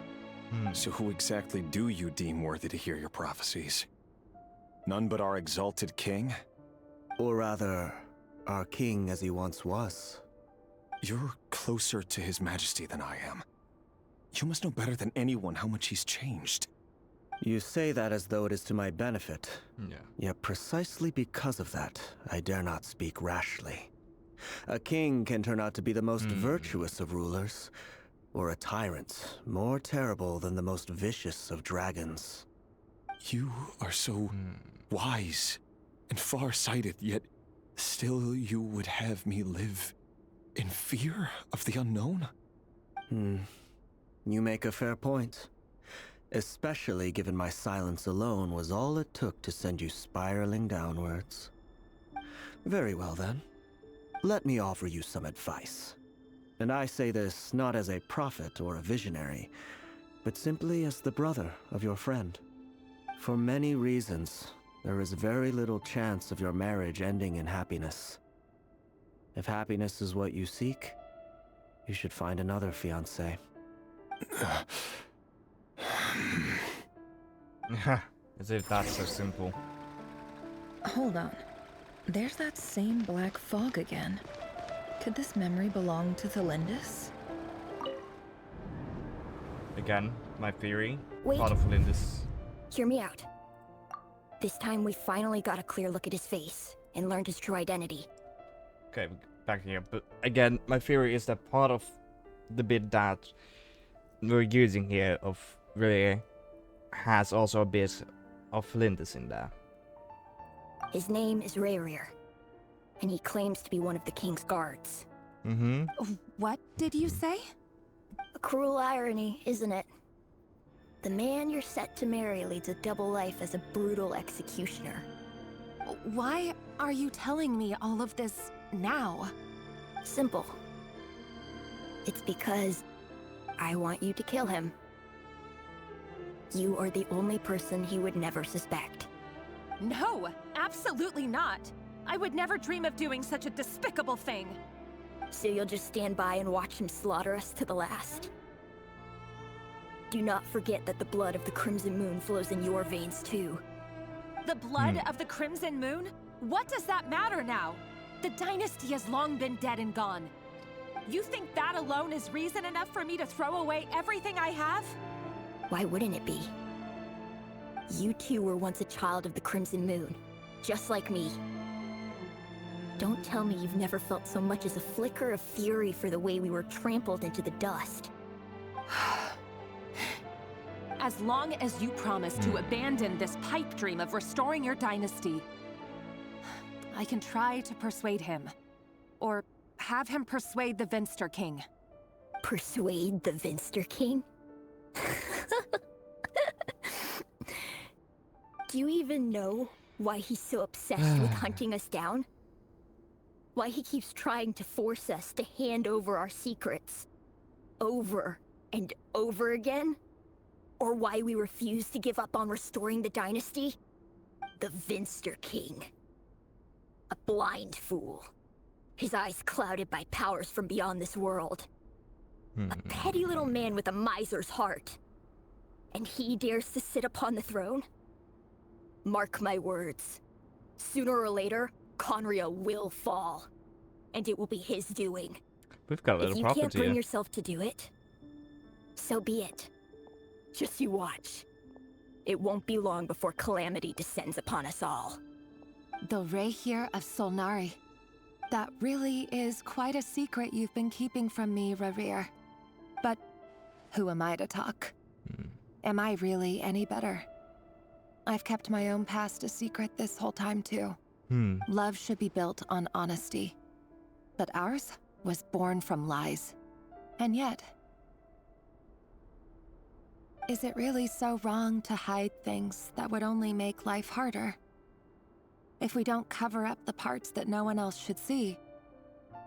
So who exactly do you deem worthy to hear your prophecies? None but our exalted king? Or rather, our king as he once was. You're closer to his majesty than I am. You must know better than anyone how much he's changed. You say that as though it is to my benefit. Yet precisely because of that, I dare not speak rashly. A king can turn out to be the most virtuous of rulers, or a tyrant more terrible than the most vicious of dragons. You are so wise and far-sighted, yet still you would have me live in fear of the unknown? You make a fair point. Especially given my silence alone was all it took to send you spiraling downwards. Very well then. Let me offer you some advice. And I say this not as a prophet or a visionary, but simply as the brother of your friend. For many reasons, there is very little chance of your marriage ending in happiness. If happiness is what you seek, you should find another fiancé. As if that's so simple. Hold on. There's that same black fog again. Could this memory belong to Thelindis? Again, my theory. Wait. Part of Lindis. Hear me out. This time we finally got a clear look at his face and learned his true identity. Okay, back here. But again, my theory is that part of the bit that we're using here of really has also a bit of Lindis in there. His name is Rayrir, and he claims to be one of the king's guards. Mm-hmm. What did you say? A cruel irony, isn't it? The man you're set to marry leads a double life as a brutal executioner. Why are you telling me all of this now? Simple. It's because I want you to kill him. You are the only person he would never suspect. No, absolutely not. I would never dream of doing such a despicable thing. So you'll just stand by and watch him slaughter us to the last? Do not forget that the blood of the Crimson Moon flows in your veins too. The blood of the Crimson Moon? What does that matter now? The dynasty has long been dead and gone. You think that alone is reason enough for me to throw away everything I have? Why wouldn't it be? You two were once a child of the Crimson Moon, just like me. Don't tell me you've never felt so much as a flicker of fury for the way we were trampled into the dust. As long as you promise to abandon this pipe dream of restoring your dynasty, I can try to persuade him. Or have him persuade the Vinster King. Persuade the Vinster King? Do you even know why he's so obsessed with hunting us down? Why he keeps trying to force us to hand over our secrets? Over and over again? Or why we refuse to give up on restoring the dynasty? The Vinster King. A blind fool. His eyes clouded by powers from beyond this world. A petty little man with a miser's heart. And he dares to sit upon the throne? Mark my words. Sooner or later, Conria will fall. And it will be his doing. We've got a little property. If you can't bring yourself to do it, so be it. Just you watch. It won't be long before calamity descends upon us all. The Rayrir of Solnari. That really is quite a secret you've been keeping from me, Rayrir. But who am I to talk? Am I really any better? I've kept my own past a secret this whole time too. Love should be built on honesty. But ours was born from lies. And yet, is it really so wrong to hide things that would only make life harder? If we don't cover up the parts that no one else should see,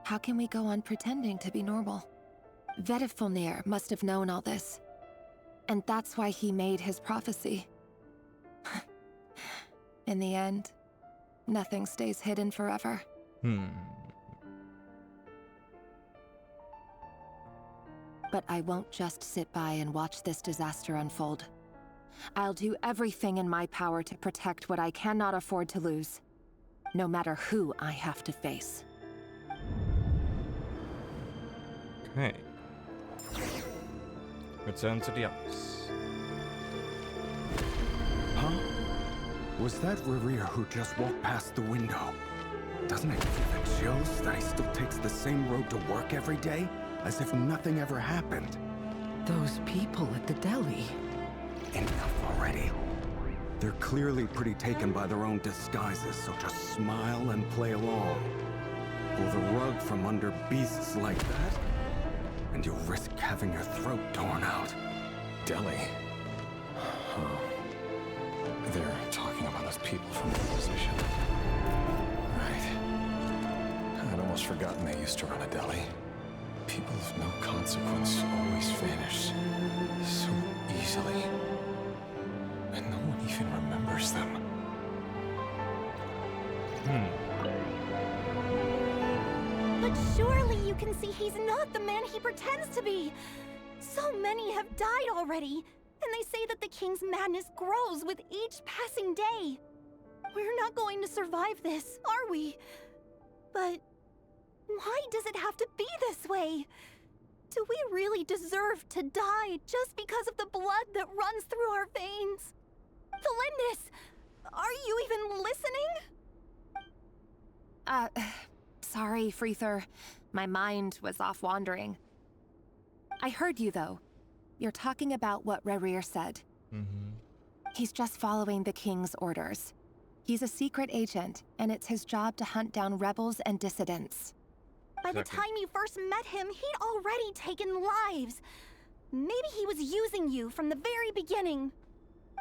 how can we go on pretending to be normal? Vedifulnir must have known all this. And that's why he made his prophecy. In the end, nothing stays hidden forever. But I won't just sit by and watch this disaster unfold. I'll do everything in my power to protect what I cannot afford to lose, no matter who I have to face. Okay. Return to the office. Huh? Was that Rayrir who just walked past the window? Doesn't it give you the chills that he still takes the same road to work every day? As if nothing ever happened. Those people at the deli. Enough already. They're clearly pretty taken by their own disguises, so just smile and play along. Pull the rug from under beasts like that, and you'll risk having your throat torn out. Deli. They're talking about those people from the Inquisition. Right. I'd almost forgotten they used to run a deli. People of no consequence always vanish so easily. And no one even remembers them. But surely you can see he's not the man he pretends to be. So many have died already, and they say that the king's madness grows with each passing day. We're not going to survive this, are we? But why does it have to be this way? Do we really deserve to die just because of the blood that runs through our veins? Felindis, are you even listening? Sorry, Freether. My mind was off wandering. I heard you, though. You're talking about what Rerir said. He's just following the king's orders. He's a secret agent, and it's his job to hunt down rebels and dissidents. By the time you first met him, he'd already taken lives. Maybe he was using you from the very beginning.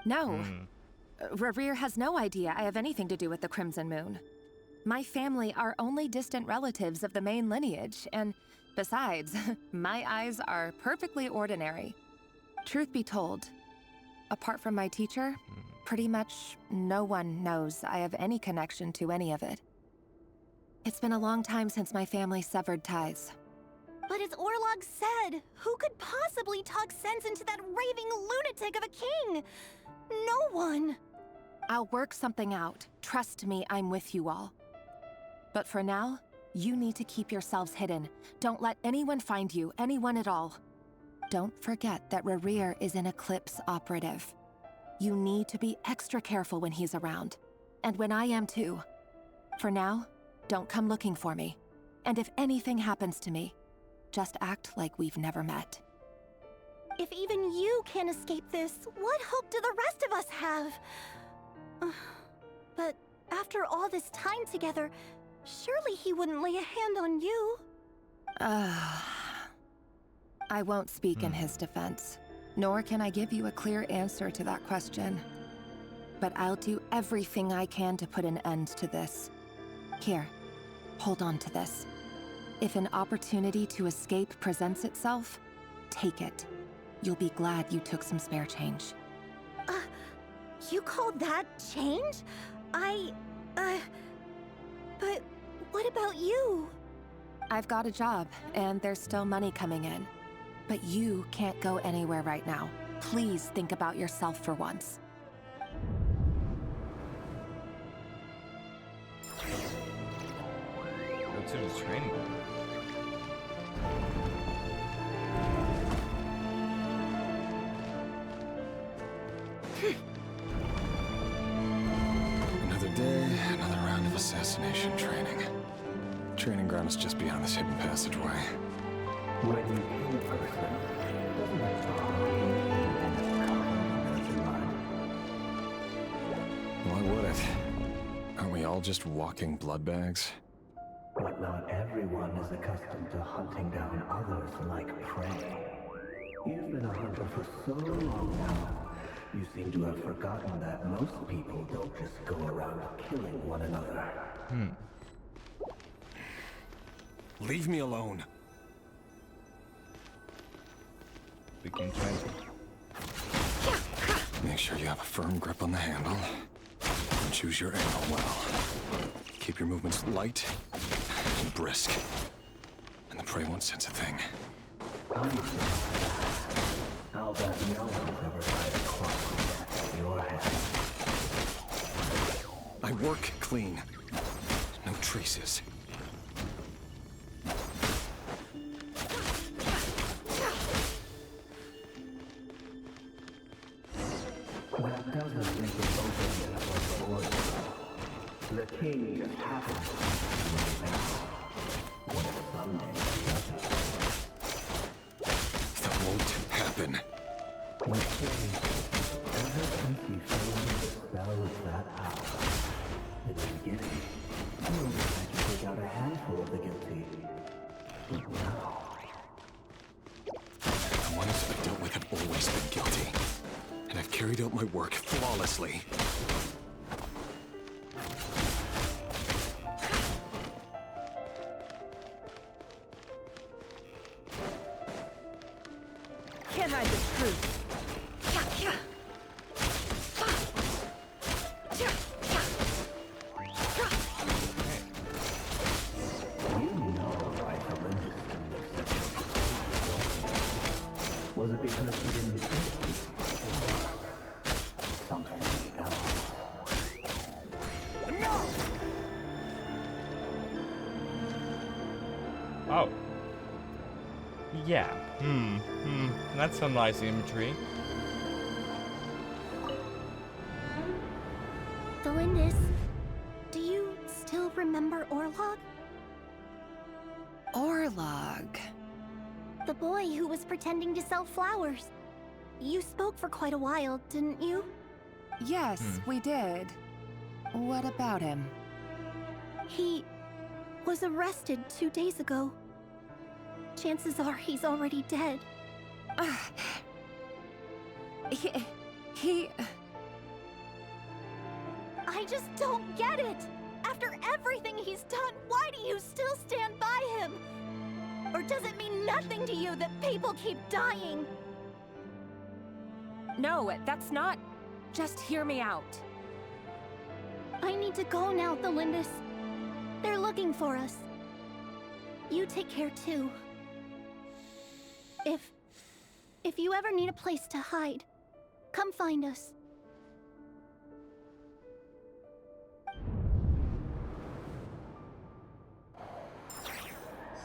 No. Rerir has no idea I have anything to do with the Crimson Moon. My family are only distant relatives of the main lineage, and besides, my eyes are perfectly ordinary. Truth be told, apart from my teacher, pretty much no one knows I have any connection to any of it. It's been a long time since my family severed ties. But as Orlog said, who could possibly talk sense into that raving lunatic of a king? No one. I'll work something out. Trust me, I'm with you all. But for now, you need to keep yourselves hidden. Don't let anyone find you, anyone at all. Don't forget that Rerir is an Eclipse operative. You need to be extra careful when he's around. And when I am too. For now, don't come looking for me. And if anything happens to me, just act like we've never met. If even you can't escape this, what hope do the rest of us have? But after all this time together, surely he wouldn't lay a hand on you. I won't speak in his defense, nor can I give you a clear answer to that question. But I'll do everything I can to put an end to this. Here, hold on to this. If an opportunity to escape presents itself, take it. You'll be glad you took some spare change. You call that change? But what about you? I've got a job, and there's still money coming in. But you can't go anywhere right now. Please think about yourself for once. Go to the training. Another day, another round of assassination training. Training ground is just beyond this hidden passageway. When you kill a person, doesn't that harm you and Why would it? Aren't we all just walking blood bags? But not everyone is accustomed to hunting down others like prey. You've been a hunter for so long now, you seem to have forgotten that most people don't just go around killing one another. Leave me alone. We can try. Make sure you have a firm grip on the handle. And choose your ammo well. Keep your movements light and brisk. And the prey won't sense a thing. I'll bet no one's ever tried to cross your head. I work clean. No traces. That doesn't make it open enough for order. The king just happens to be what someday doesn't. That won't happen. When king, ever since he fell under the spell of that house, in the beginning, he only had to take out a handful of the guilty. But now... The ones I've dealt with have always been guilty. and I've carried out my work flawlessly. Can't hide the truth. Was it because you didn't think? Something else. Oh. Yeah. That's some nice imagery. Valindis, do you still remember Orlog? Orlog. The boy who was pretending to sell flowers. You spoke for quite a while, didn't you? Yes, we did. What about him? He was arrested 2 days ago. Chances are he's already dead. He... I just don't get it! After everything he's done, why do you still stand by him? Or does it mean nothing to you that people keep dying? No, that's not... Just hear me out. I need to go now, Valindis. They're looking for us. You take care too. If you ever need a place to hide, come find us.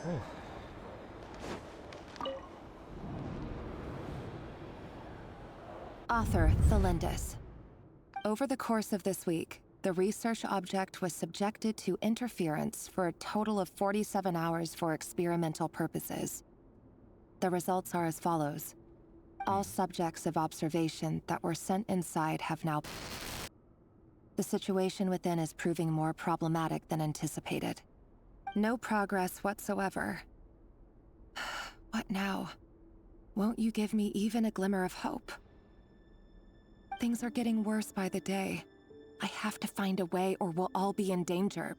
Oh. Author Thelindis. Over the course of this week, the research object was subjected to interference for a total of 47 hours for experimental purposes. The results are as follows. All subjects of observation that were sent inside have now... The situation within is proving more problematic than anticipated. No progress whatsoever. What now? Won't you give me even a glimmer of hope? Things are getting worse by the day. I have to find a way or we'll all be in danger.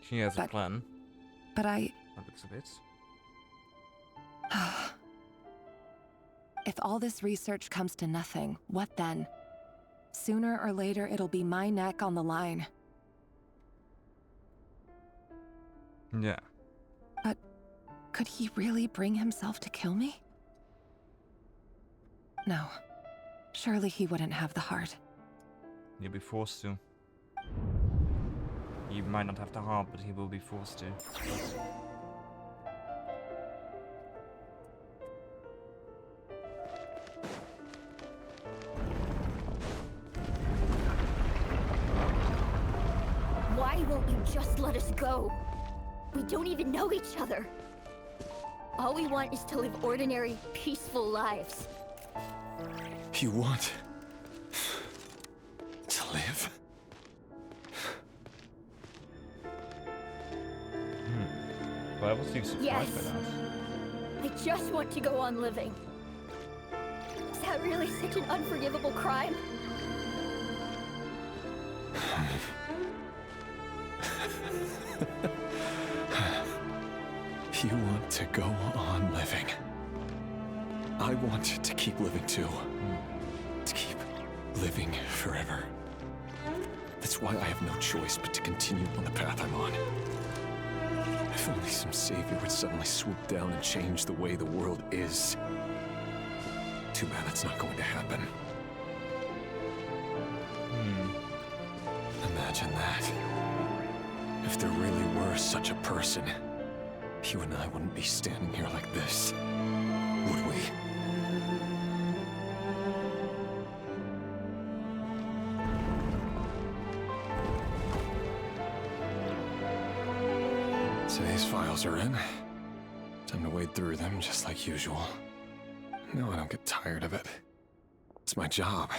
She has a plan. But That looks a bit. If all this research comes to nothing, what then? Sooner or later, it'll be my neck on the line. Yeah. But could he really bring himself to kill me? No. Surely he wouldn't have the heart. You'll be forced to. He might not have the heart, but he will be forced to. Why won't you just let us go? We don't even know each other. All we want is to live ordinary, peaceful lives. You want to live? Well, I was being surprised Yes. by that. I just want to go on living. Is that really such an unforgivable crime? You want to go on living. I want to keep living too. To keep living forever. That's why I have no choice but to continue on the path I'm on. If only some savior would suddenly swoop down and change the way the world is. Too bad that's not going to happen. Imagine that. If there really were such a person, you and I wouldn't be standing here like this, would we? Today's files are in. Time to wade through them just like usual. No, I don't get tired of it. It's my job.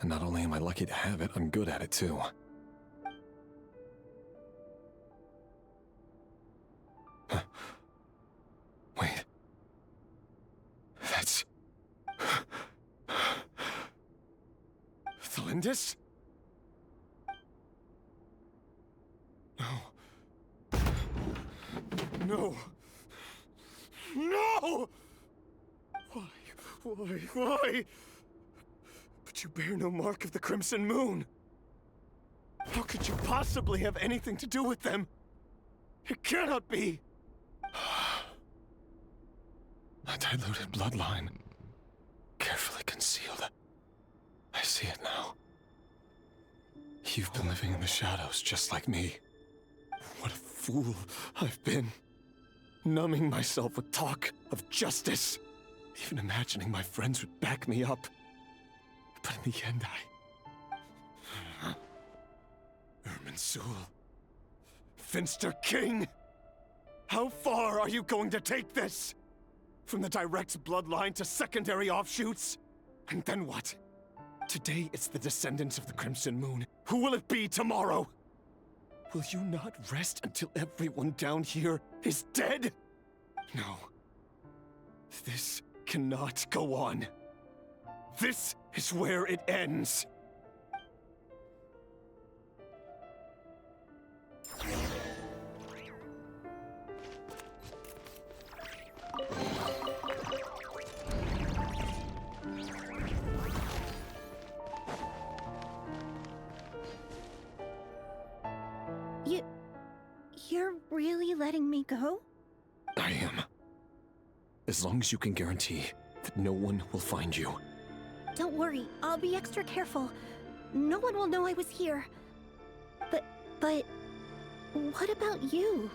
And not only am I lucky to have it, I'm good at it too. Wait. Thelindis? No. No. No! Why? But you bear no mark of the Crimson Moon. How could you possibly have anything to do with them? It cannot be! A diluted bloodline. Carefully concealed. I see it now. You've been living in the shadows just like me. What a fool I've been. Numbing myself with talk of justice. Even imagining my friends would back me up. But in the end, Irminsul. Finster King! How far are you going to take this? From the direct bloodline to secondary offshoots? And then what? Today it's the descendants of the Crimson Moon. Who will it be tomorrow? Will you not rest until everyone down here is dead? No. This cannot go on. This is where it ends. You're really letting me go? I am. As long as you can guarantee that no one will find you. Don't worry, I'll be extra careful. No one will know I was here. But what about you?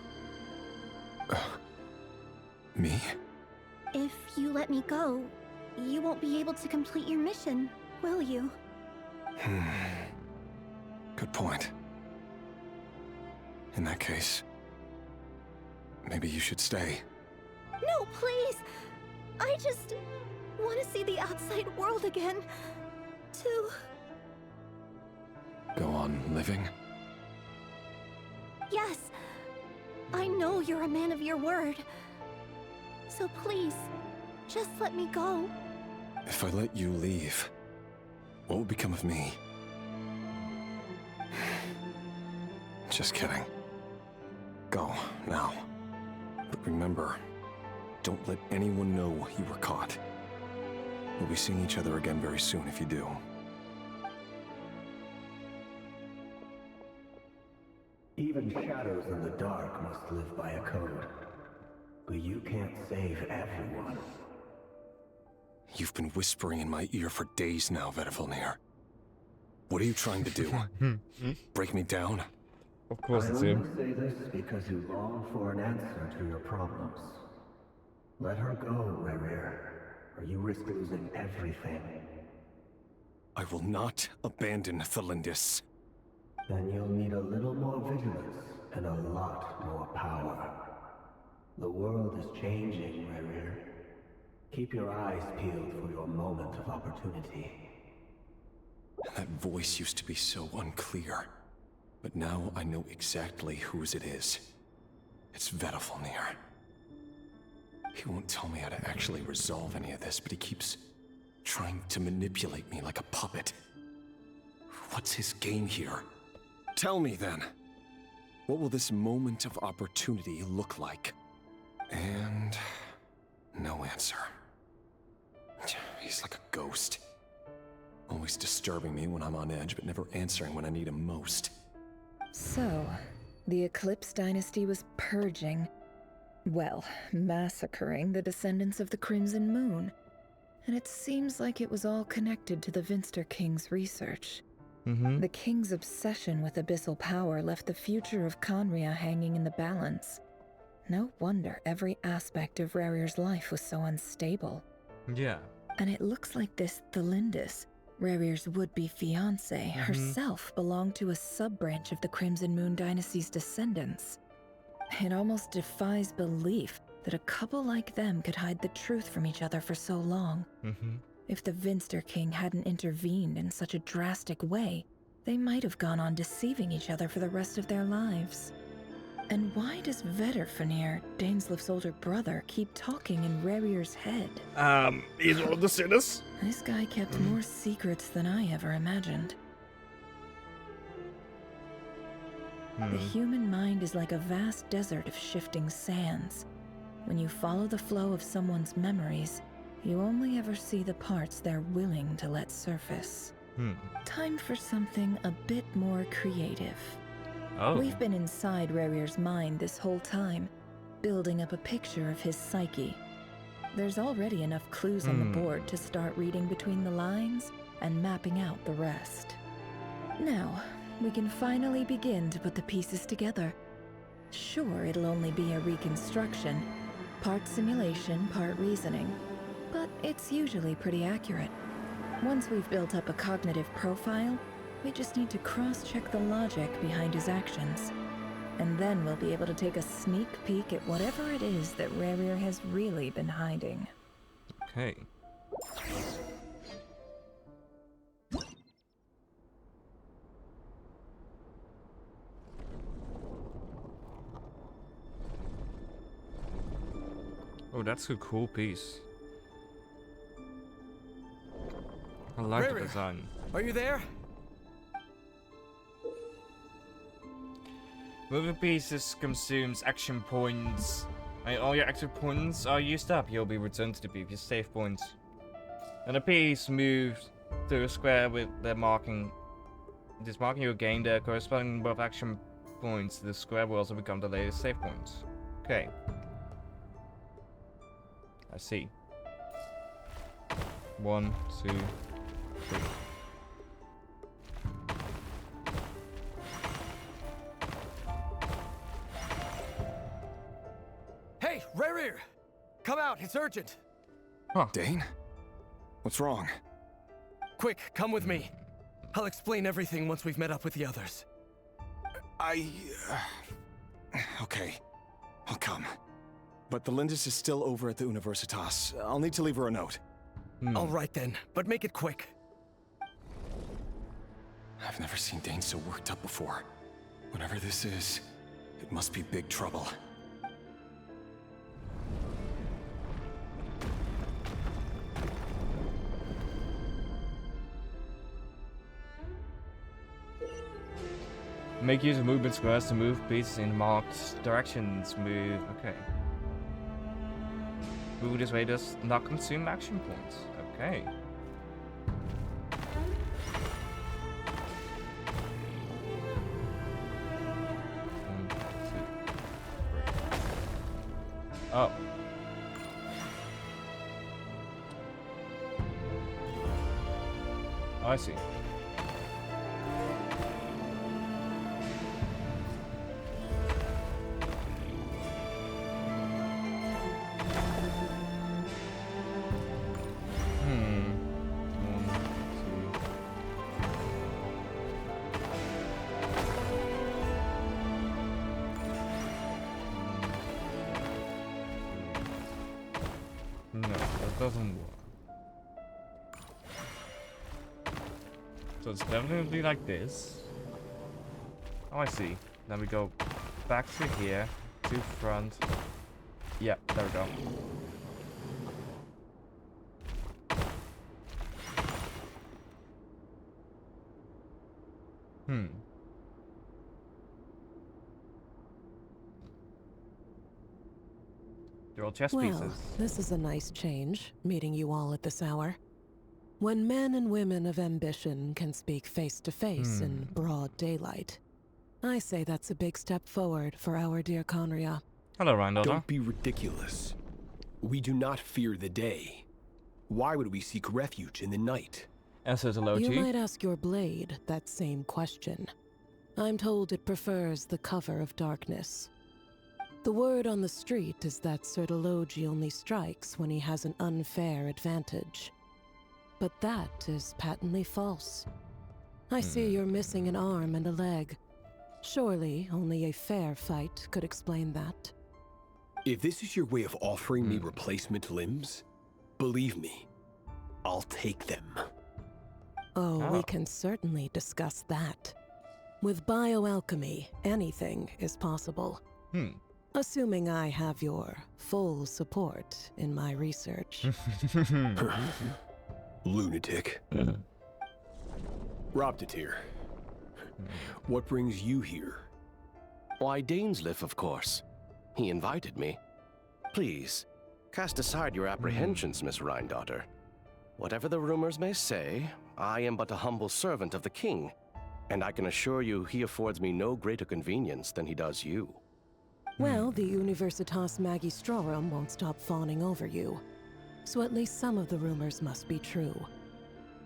Me? If you let me go, you won't be able to complete your mission, will you? Good point. In that case, maybe you should stay. No, please! I just want to see the outside world again. To... Go on living? Yes. I know you're a man of your word. So please, just let me go. If I let you leave, what will become of me? Just kidding. Go, now. But remember, don't let anyone know you were caught. We'll be seeing each other again very soon if you do. Even shadows in the dark must live by a code. But you can't save everyone. You've been whispering in my ear for days now, Vedavulnir. What are you trying to do? Break me down? Of course I it's only him. say this because you long for an answer to your problems. Let her go, Rerir, or you risk losing everything. I will not abandon Thelindis. Then you'll need a little more vigilance and a lot more power. The world is changing, Rerir. Keep your eyes peeled for your moment of opportunity. That voice used to be so unclear. But now I know exactly whose it is. It's Vedavulnir. He won't tell me how to actually resolve any of this, but he keeps trying to manipulate me like a puppet. What's his game here? Tell me then. What will this moment of opportunity look like? And no answer. He's like a ghost. Always disturbing me when I'm on edge, but never answering when I need him most. So, the Eclipse Dynasty was purging, well, massacring the descendants of the Crimson Moon. And it seems like it was all connected to the Vinster King's research. The King's obsession with abyssal power left the future of Khaenri'ah hanging in the balance. No wonder every aspect of Rerir's life was so unstable. Yeah. And it looks like this Thelindis, Rerir's would-be fiancée, herself belonged to a sub-branch of the Crimson Moon Dynasty's descendants. It almost defies belief that a couple like them could hide the truth from each other for so long. If the Vinster King hadn't intervened in such a drastic way, they might have gone on deceiving each other for the rest of their lives. And why does Vedavulnir, Daneslif's older brother, keep talking in Rerir's head? He's one of the sinners. This guy kept more secrets than I ever imagined. The human mind is like a vast desert of shifting sands. When you follow the flow of someone's memories, you only ever see the parts they're willing to let surface. Time for something a bit more creative. Oh. We've been inside Rarir's mind this whole time, building up a picture of his psyche. There's already enough clues on the board to start reading between the lines and mapping out the rest. Now, we can finally begin to put the pieces together. Sure, it'll only be a reconstruction, part simulation, part reasoning, but it's usually pretty accurate. Once we've built up a cognitive profile, we just need to cross-check the logic behind his actions. And then we'll be able to take a sneak peek at whatever it is that Rarir has really been hiding. Okay. Oh, that's a cool piece. I like the design. Are you there? Moving pieces consumes action points. When all your action points are used up, you'll be returned to the previous save point. And a piece moves to a square with the marking. This marking you gain the corresponding number of action points. The square will also become the latest save point. Okay. I see. 1, 2, 3. Hey, Rarir! Come out, it's urgent! Huh. Dane? What's wrong? Quick, come with me. I'll explain everything once we've met up with the others. Okay. I'll come. But the Lindis is still over at the Universitas. I'll need to leave her a note. All right then, but make it quick. I've never seen Dane so worked up before. Whatever this is, it must be big trouble. Make use of movement squares to move pieces in marked directions. Move. Okay. Move this way does not consume action points. Okay. Oh. I see. Doesn't work. So it's definitely like this. Oh, I see. Then we go back to here, to front. Yeah, there we go. They're all chess pieces. Well, this is a nice change, meeting you all at this hour. When men and women of ambition can speak face to face in broad daylight, I say that's a big step forward for our dear Conria. Hello, Rhino. Don't be ridiculous. We do not fear the day. Why would we seek refuge in the night? You might ask your blade that same question. I'm told it prefers the cover of darkness. The word on the street is that Sertologi only strikes when he has an unfair advantage. But that is patently false. I see you're missing an arm and a leg. Surely only a fair fight could explain that. If this is your way of offering me replacement limbs, believe me, I'll take them. Oh, we can certainly discuss that. With bioalchemy, anything is possible. Assuming I have your full support in my research. Lunatic. Robtatir, what brings you here? Why, Dainsleif, of course. He invited me. Please, cast aside your apprehensions, Miss Rhindaughter. Whatever the rumors may say, I am but a humble servant of the king, and I can assure you he affords me no greater convenience than he does you. Well, the Universitas Magistrorum won't stop fawning over you, so at least some of the rumors must be true.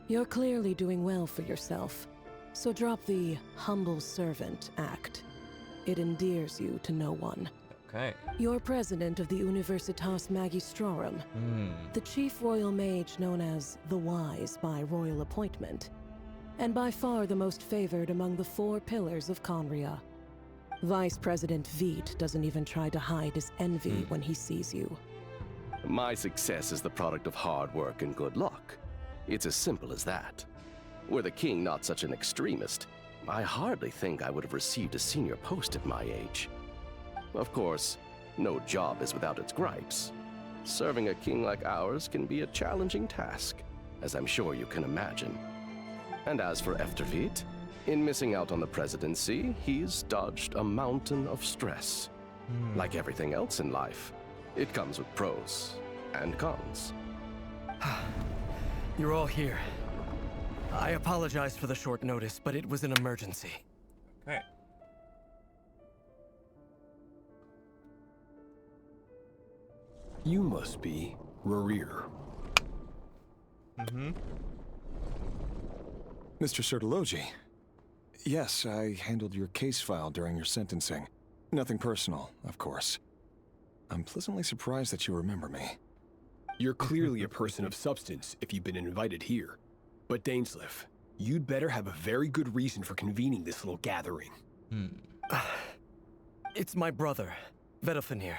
You're clearly doing well for yourself, so drop the humble servant act. It endears you to no one. Okay. You're president of the Universitas Magistrorum, the chief royal mage known as the Wise by royal appointment, and by far the most favored among the 4 pillars of Conria. Vice President Veit doesn't even try to hide his envy when he sees you. My success is the product of hard work and good luck. It's as simple as that. Were the king not such an extremist, I hardly think I would have received a senior post at my age. Of course, no job is without its gripes. Serving a king like ours can be a challenging task, as I'm sure you can imagine. And as for Efterveit, in missing out on the presidency, he's dodged a mountain of stress. Like everything else in life, it comes with pros and cons. You're all here. I apologize for the short notice, but it was an emergency. Okay. You must be Rerir. Mr. Sertologi. Yes, I handled your case file during your sentencing. Nothing personal, of course. I'm pleasantly surprised that you remember me. You're clearly a person of substance if you've been invited here. But Dainsleif, you'd better have a very good reason for convening this little gathering. It's my brother, Vedofenir.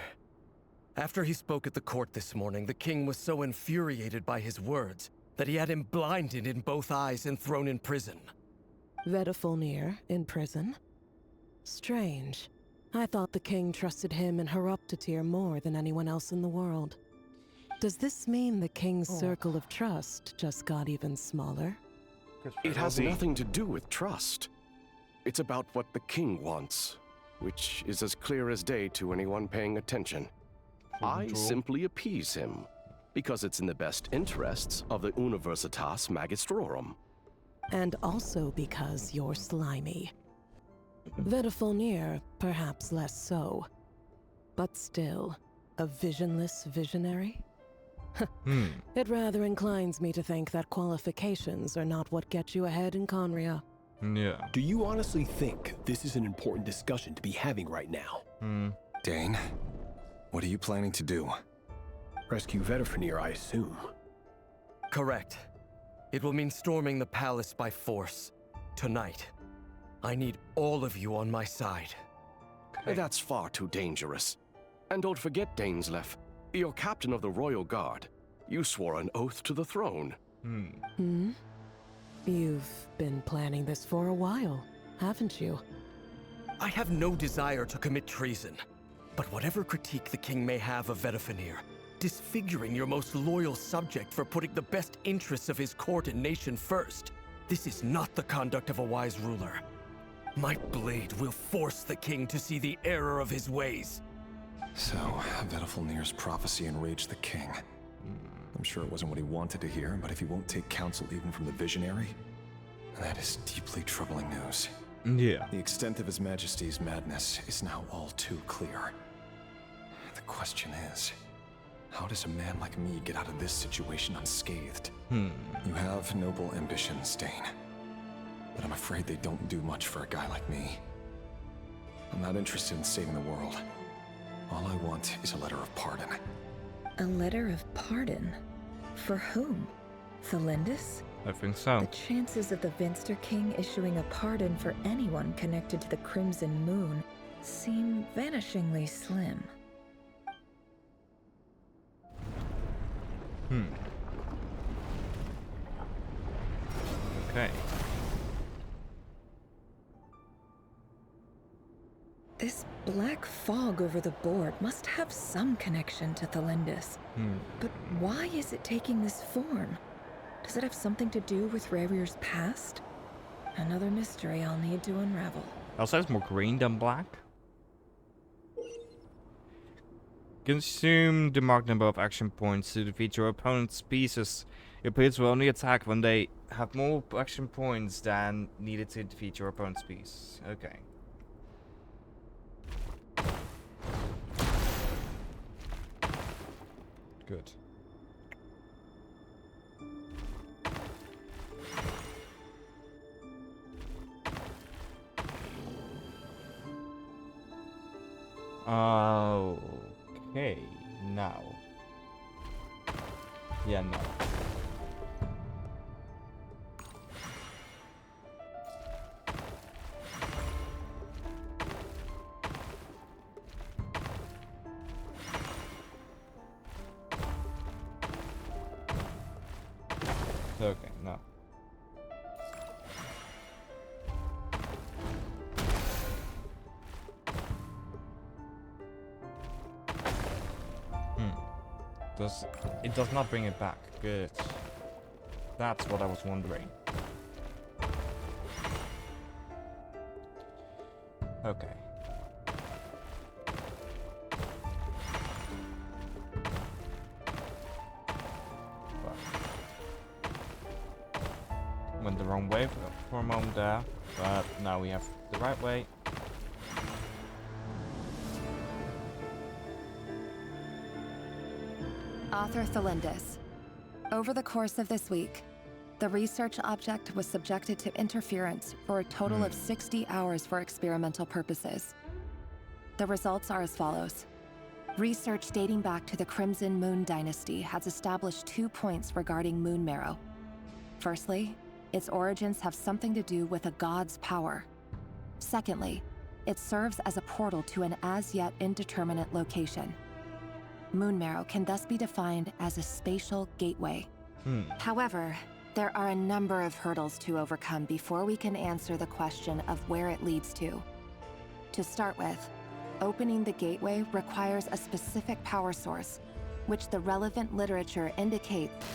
After he spoke at the court this morning, the king was so infuriated by his words that he had him blinded in both eyes and thrown in prison. Vedofenir in prison? Strange. I thought the king trusted him and Horoptatyr more than anyone else in the world. Does this mean the king's circle of trust just got even smaller? It has nothing to do with trust. It's about what the king wants, which is as clear as day to anyone paying attention. I simply appease him, because it's in the best interests of the Universitas Magistrorum. And also because you're slimy. Vedofenir, perhaps less so. But still, a visionless visionary? It rather inclines me to think that qualifications are not what get you ahead in Conria. Yeah. Do you honestly think this is an important discussion to be having right now? Dane, what are you planning to do? Rescue Vedofenir, I assume. Correct. It will mean storming the palace by force. Tonight. I need all of you on my side. That's far too dangerous. And don't forget, Dainsleif, you're captain of the Royal Guard. You swore an oath to the throne. You've been planning this for a while, haven't you? I have no desire to commit treason. But whatever critique the king may have of Vedofenir, disfiguring your most loyal subject for putting the best interests of his court and nation first, this is not the conduct of a wise ruler. My blade will force the king to see the error of his ways. So, Vedofenir's prophecy enraged the king. I'm sure it wasn't what he wanted to hear, but if he won't take counsel even from the visionary, that is deeply troubling news. Yeah. The extent of His Majesty's madness is now all too clear. The question is, how does a man like me get out of this situation unscathed? You have noble ambitions, Dane. But I'm afraid they don't do much for a guy like me. I'm not interested in saving the world. All I want is a letter of pardon. A letter of pardon? For whom? Thelindis? I think so. The chances of the Vinster King issuing a pardon for anyone connected to the Crimson Moon seem vanishingly slim. Okay. This black fog over the board must have some connection to Thelindis. But why is it taking this form? Does it have something to do with Rerir's past? Another mystery I'll need to unravel. Also, it's more green than black. Consume the marked number of action points to defeat your opponent's pieces. Your players will only attack when they have more action points than needed to defeat your opponent's piece. Okay. Good. Okay, now. Yeah, no. Okay, no. It does not bring it back. Good. That's what I was wondering. Okay. Well, went the wrong way for a moment there, but now we have the right way. Author Thelindis. Over the course of this week, the research object was subjected to interference for a total of 60 hours for experimental purposes. The results are as follows. Research dating back to the Crimson Moon Dynasty has established 2 points regarding moon marrow. Firstly, its origins have something to do with a god's power. Secondly, it serves as a portal to an as-yet indeterminate location. Moon marrow can thus be defined as a spatial gateway. However, there are a number of hurdles to overcome before we can answer the question of where it leads to. To start with, opening the gateway requires a specific power source, which the relevant literature indicates.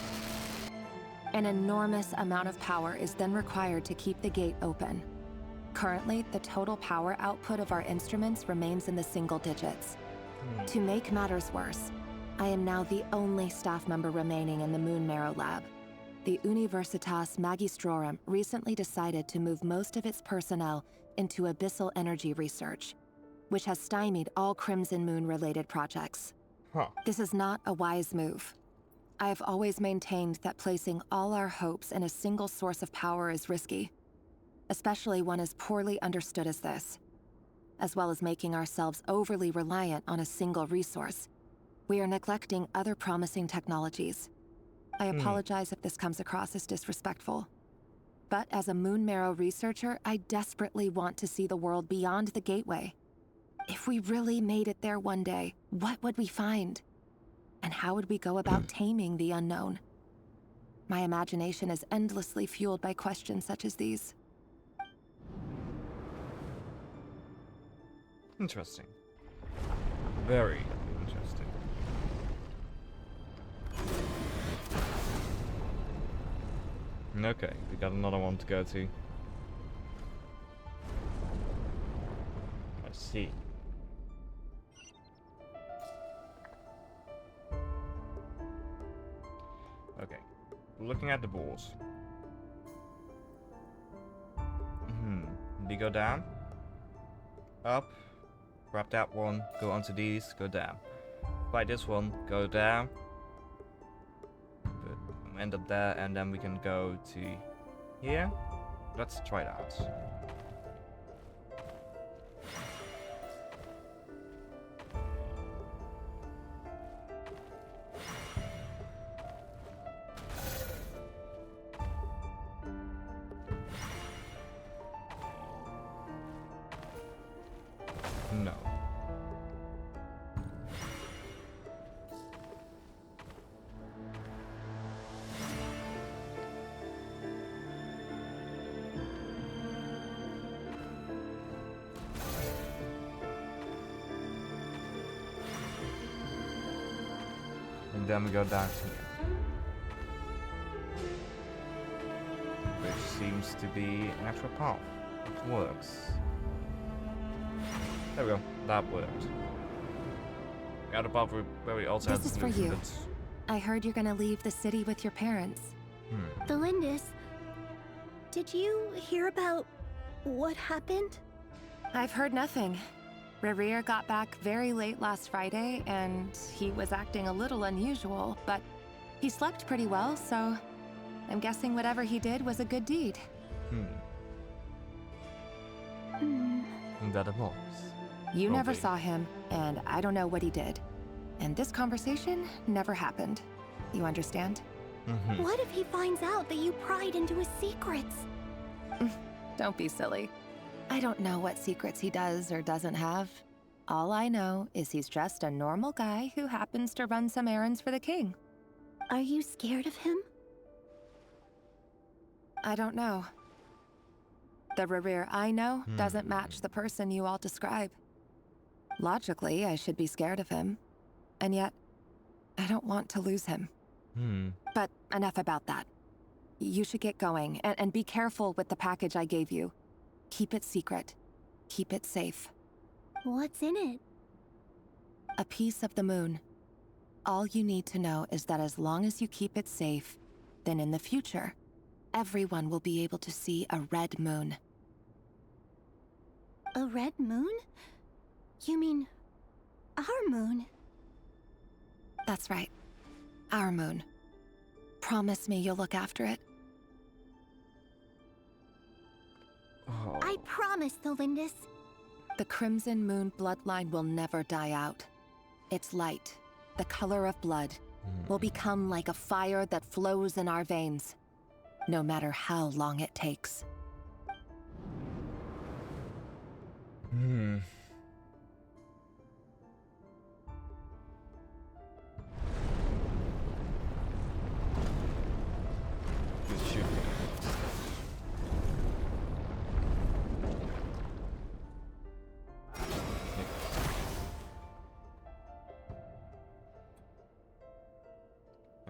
An enormous amount of power is then required to keep the gate open. Currently, the total power output of our instruments remains in the single digits. To make matters worse, I am now the only staff member remaining in the Moon Marrow lab. The Universitas Magistrorum recently decided to move most of its personnel into abyssal energy research, which has stymied all Crimson Moon-related projects. This is not a wise move. I have always maintained that placing all our hopes in a single source of power is risky, especially one as poorly understood as this. As well as making ourselves overly reliant on a single resource, we are neglecting other promising technologies. I apologize if this comes across as disrespectful. But as a Moon Marrow researcher, I desperately want to see the world beyond the gateway. If we really made it there one day, what would we find? And how would we go about taming the unknown? My imagination is endlessly fueled by questions such as these. Interesting. Very interesting. Okay, we got another one to go to. I see. Okay, looking at the balls. We go down, up. Grab that one, go onto these, go down. Fight this one, go down. But end up there, and then we can go to here. Let's try it out. No. And then we go down here. Which seems to be an actual path. It works. There we go, that worked. Yeah, the part where we also This is for you. I heard you're gonna leave the city with your parents. The Lindis. Did you hear about what happened? I've heard nothing. Rerir got back very late last Friday, and he was acting a little unusual, but he slept pretty well, so I'm guessing whatever he did was a good deed. That it was. You never Probably. saw him, and I don't know what he did. And this conversation never happened. You understand? What if he finds out that you pried into his secrets? Don't be silly. I don't know what secrets he does or doesn't have. All I know is he's just a normal guy who happens to run some errands for the king. Are you scared of him? I don't know. The Rerir I know doesn't match the person you all describe. Logically, I should be scared of him. And yet, I don't want to lose him. But enough about that. You should get going, and be careful with the package I gave you. Keep it secret. Keep it safe. What's in it? A piece of the moon. All you need to know is that as long as you keep it safe, then in the future, everyone will be able to see a red moon. A red moon? You mean our moon? That's right. Our moon. Promise me you'll look after it. I promise, the Lindis. The Crimson Moon bloodline will never die out. Its light, the color of blood, will become like a fire that flows in our veins, no matter how long it takes.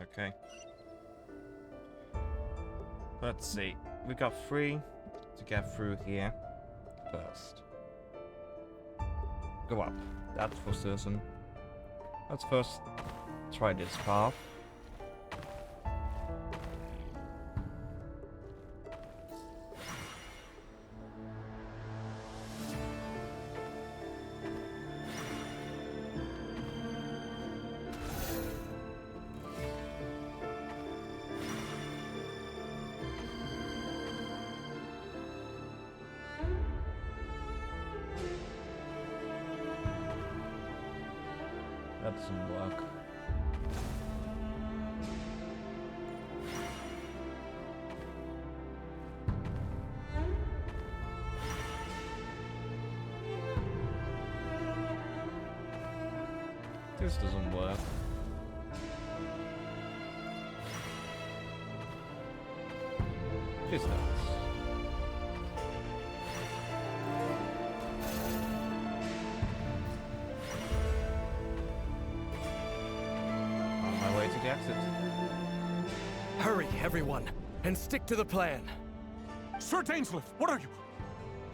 Okay. Let's see. We got 3 to get through here first. Go up. That's for certain. Let's first try this path. That doesn't work. This doesn't work. This does. On my way to the exit. Hurry, everyone, and stick to the plan. Sir Dainsleif, what are you?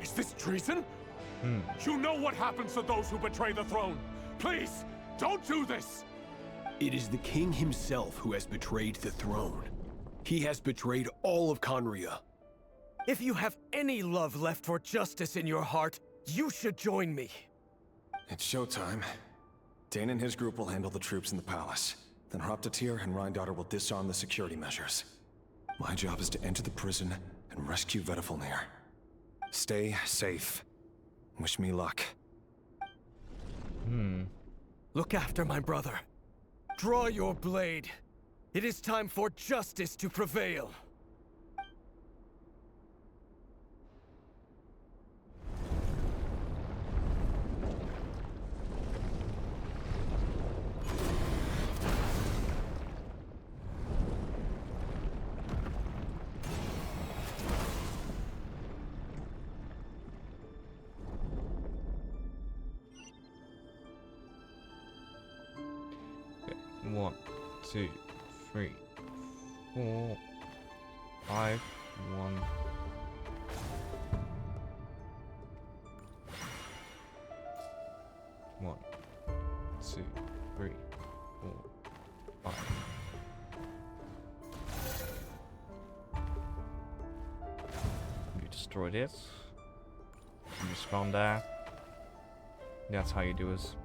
Is this treason? You know what happens to those who betray the throne. Please, don't do this! It is the king himself who has betrayed the throne. He has betrayed all of Conria. If you have any love left for justice in your heart, you should join me. It's showtime. Dane and his group will handle the troops in the palace. Then Hraptatir and Rheindotter will disarm the security measures. My job is to enter the prison and rescue Vedifalnir. Stay safe. Wish me luck. Look after my brother. Draw your blade. It is time for justice to prevail. One, 2, 3, 4, 5, 1. One, 2, 3, 4, 5. You destroy this. You spawn there. That's how you do it.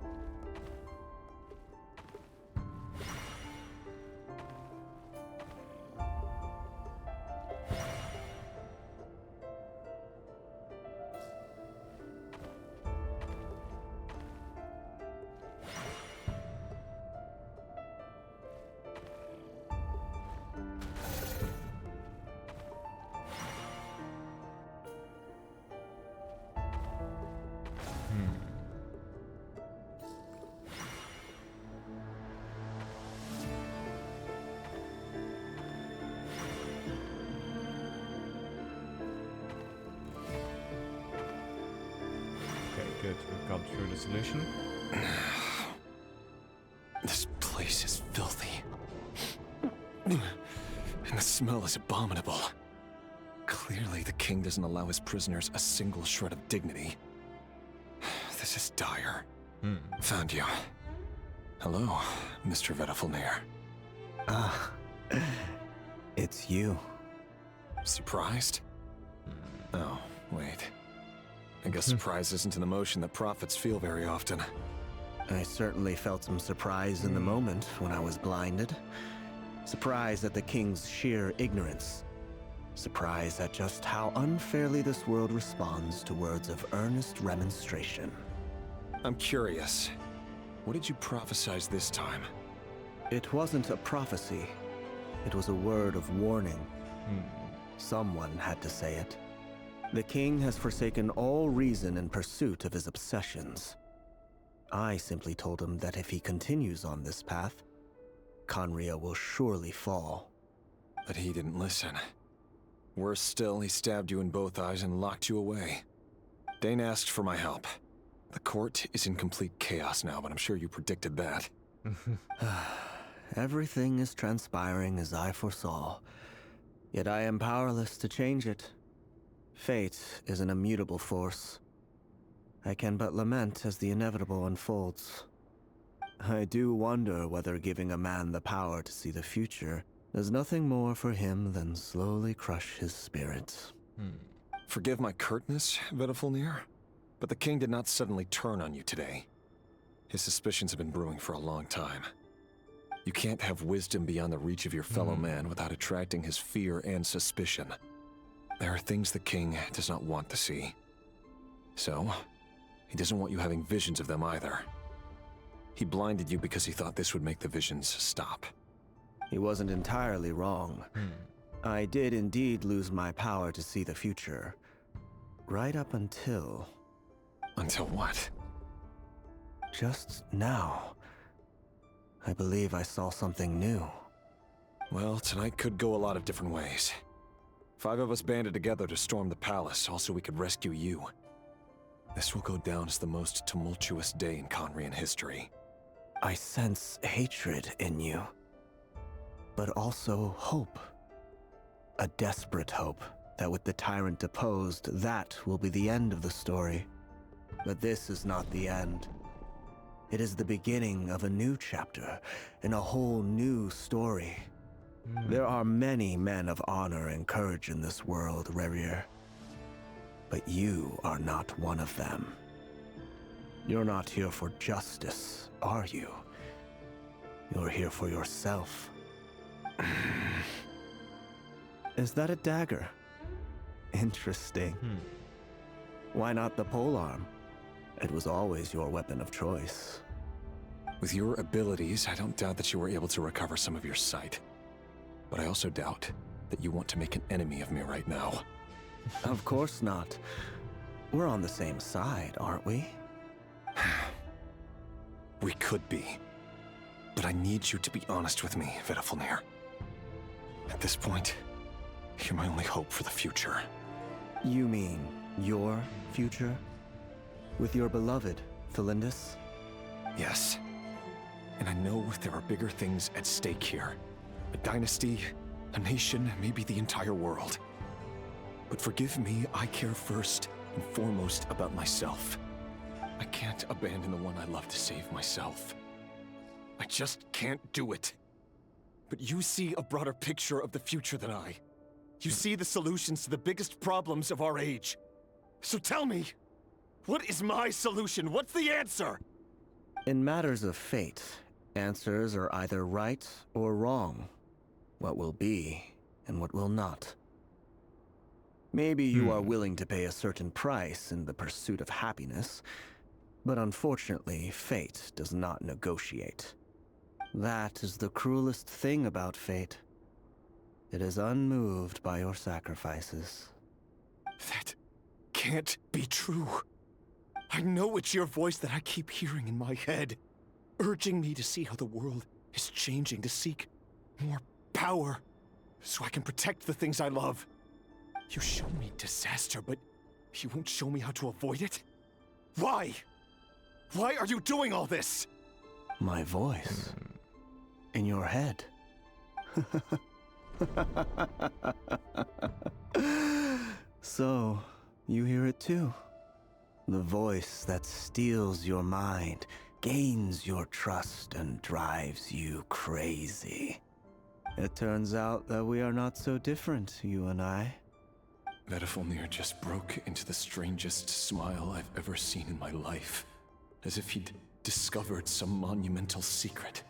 Good, we've gone through the solution. This place is filthy. And the smell is abominable. Clearly, the king doesn't allow his prisoners a single shred of dignity. This is dire. Found you. Hello, Mr. Vedafulnir. Ah, it's you. Surprised? Oh, wait. I guess surprise isn't an emotion that prophets feel very often. I certainly felt some surprise in the moment when I was blinded. Surprise at the king's sheer ignorance. Surprise at just how unfairly this world responds to words of earnest remonstration. I'm curious. What did you prophesize this time? It wasn't a prophecy. It was a word of warning. Someone had to say it. The king has forsaken all reason in pursuit of his obsessions. I simply told him that if he continues on this path, Khaenri'ah will surely fall. But he didn't listen. Worse still, he stabbed you in both eyes and locked you away. Dane asked for my help. The court is in complete chaos now, but I'm sure you predicted that. Everything is transpiring as I foresaw, yet I am powerless to change it. Fate is an immutable force. I can but lament as the inevitable unfolds. I do wonder whether giving a man the power to see the future does nothing more for him than slowly crush his spirit. Forgive my curtness, Vedafulnir, but the king did not suddenly turn on you today. His suspicions have been brewing for a long time. You can't have wisdom beyond the reach of your fellow man without attracting his fear and suspicion. There are things the king does not want to see. So, he doesn't want you having visions of them either. He blinded you because he thought this would make the visions stop. He wasn't entirely wrong. I did indeed lose my power to see the future. Right up until... Until what? Just now. I believe I saw something new. Well, tonight could go a lot of different ways. 5 of us banded together to storm the palace, also we could rescue you. This will go down as the most tumultuous day in Khaenri'ah history. I sense hatred in you, but also hope. A desperate hope that with the tyrant deposed, that will be the end of the story. But this is not the end. It is the beginning of a new chapter, in a whole new story. There are many men of honor and courage in this world, Rerir. But you are not one of them. You're not here for justice, are you? You're here for yourself. Is that a dagger? Interesting. Why not the polearm? It was always your weapon of choice. With your abilities, I don't doubt that you were able to recover some of your sight. But I also doubt that you want to make an enemy of me right now. Of course not. We're on the same side, aren't we? We could be. But I need you to be honest with me, Vedafulnir. At this point, you're my only hope for the future. You mean your future? With your beloved, Felindus? Yes. And I know there are bigger things at stake here. A dynasty, a nation, maybe the entire world. But forgive me, I care first and foremost about myself. I can't abandon the one I love to save myself. I just can't do it. But you see a broader picture of the future than I. You see the solutions to the biggest problems of our age. So tell me, what is my solution? What's the answer? In matters of fate, answers are either right or wrong. What will be and what will not. Maybe you are willing to pay a certain price in the pursuit of happiness, but unfortunately, fate does not negotiate. That is the cruelest thing about fate. It is unmoved by your sacrifices. That can't be true. I know it's your voice that I keep hearing in my head, urging me to see how the world is changing, to seek more power, so I can protect the things I love. You show me disaster, but you won't show me how to avoid it? Why? Why are you doing all this? My voice. In your head. So, you hear it too. The voice that steals your mind, gains your trust, and drives you crazy. It turns out that we are not so different, you and I. Vedifalnir just broke into the strangest smile I've ever seen in my life, as if he'd discovered some monumental secret.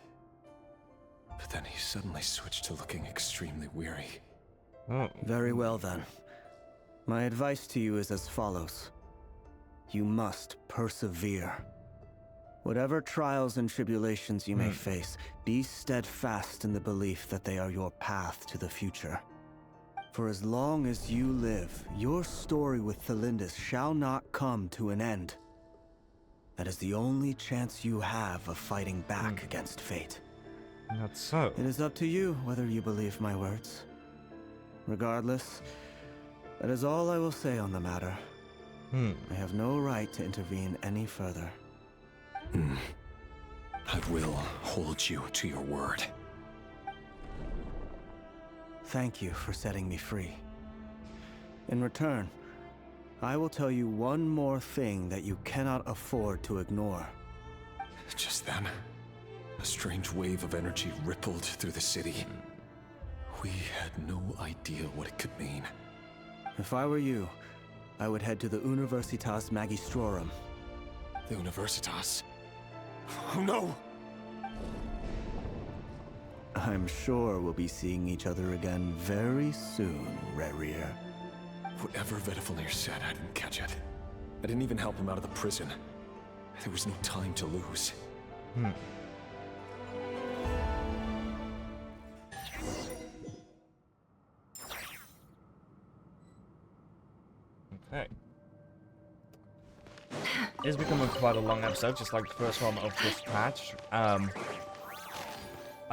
But then he suddenly switched to looking extremely weary. Very well then. My advice to you is as follows. You must persevere. Whatever trials and tribulations you may face, be steadfast in the belief that they are your path to the future. For as long as you live, your story with Thelindis shall not come to an end. That is the only chance you have of fighting back against fate. Not so. It is up to you whether you believe my words. Regardless, that is all I will say on the matter. I have no right to intervene any further. I will hold you to your word. Thank you for setting me free. In return, I will tell you one more thing that you cannot afford to ignore. Just then, a strange wave of energy rippled through the city. We had no idea what it could mean. If I were you, I would head to the Universitas Magistrorum. The Universitas? Oh no! I'm sure we'll be seeing each other again very soon, Rerir. Whatever Vedifalnir said, I didn't catch it. I didn't even help him out of the prison. There was no time to lose. Okay. It's becoming quite a long episode, just like the first one of this patch. I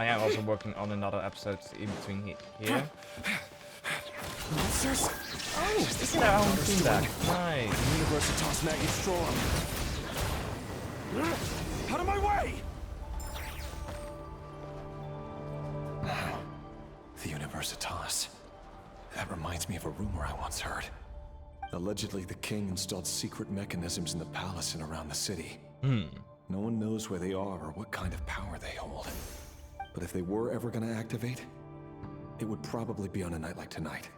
am also working on another episode in between here. Monsters? Oh, is it our own team back? Nice. Universitas Magistrorum. Out of my way! The Universitas. That reminds me of a rumor I once heard. Allegedly, the king installed secret mechanisms in the palace and around the city. No one knows where they are or what kind of power they hold. But if they were ever going to activate, it would probably be on a night like tonight.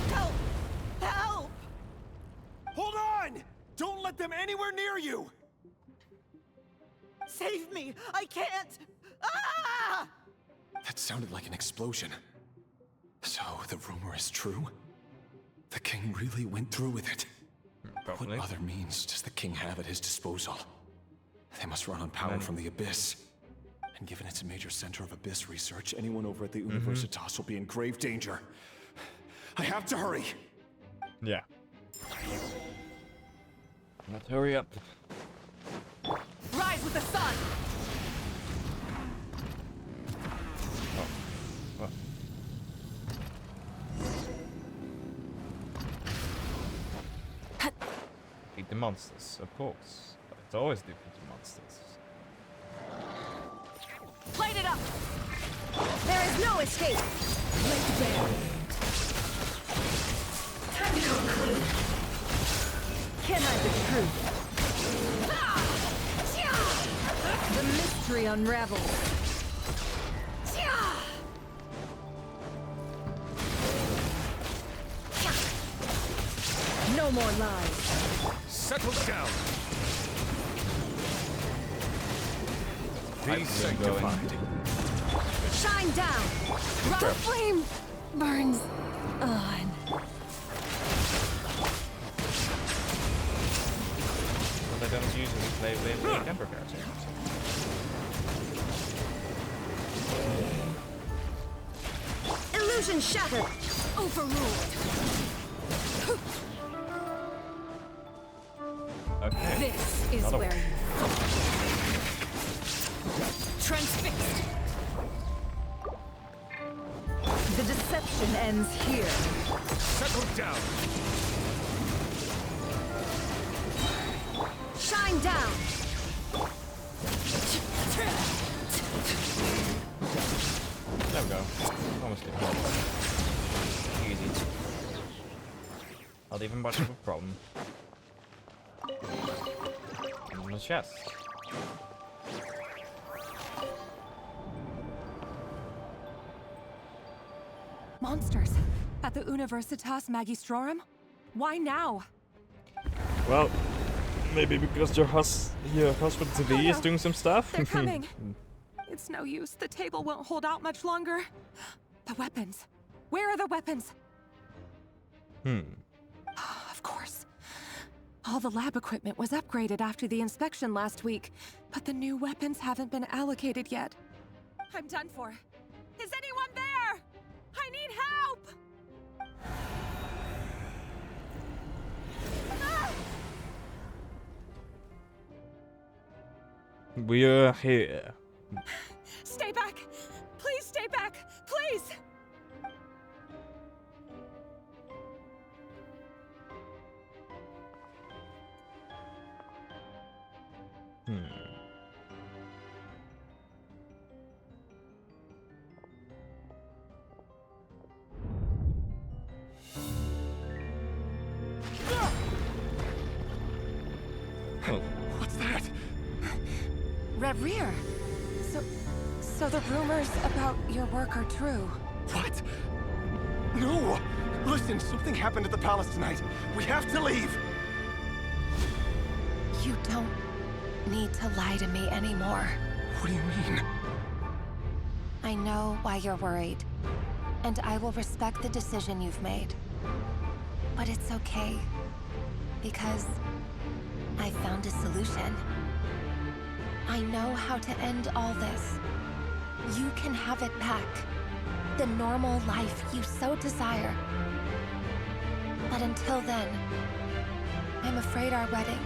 Help! Help! Hold on! Don't let them anywhere near you! Save me! I can't! Ah! That sounded like an explosion. So, the rumor is true? The king really went through with it. Probably. What other means does the king have at his disposal? They must run on power from the Abyss. And given it's a major center of Abyss research, anyone over at the Universitas will be in grave danger. I have to hurry! Yeah. Let's hurry up. Rise with the sun! Defeat the monsters, of course. But it's always defeat the monsters. Light it up! There is no escape! Light the band. Time to go clean. Can't hide the truth. The mystery mystery unravels. No more lies. Settle down. Be sanctified. Shine down! Run flame burns on. Well, I don't usually play with temper cards here. Illusion shattered! Overruled! Okay. This is Another where one. you... Transfixed! The deception ends here. Settle down. Shine down! There we go. Almost did. Easy. Not even much of a problem. In the chest. Monsters at the Universitas Magistrorum? Why now? Well, maybe because your husband to be is doing some stuff. They're coming. It's no use. The table won't hold out much longer. The weapons. Where are the weapons? Of course. All the lab equipment was upgraded after the inspection last week, but the new weapons haven't been allocated yet. I'm done for. Is anyone there? I need help! We're here. Stay back! Please stay back! Please! What's that? Reverie. So the rumors about your work are true. What? No! Listen, something happened at the palace tonight. We have to leave! You don't need to lie to me anymore. What do you mean? I know why you're worried, and I will respect the decision you've made. But it's okay, because I found a solution. I know how to end all this. You can have it back. The normal life you so desire. But until then, I'm afraid our wedding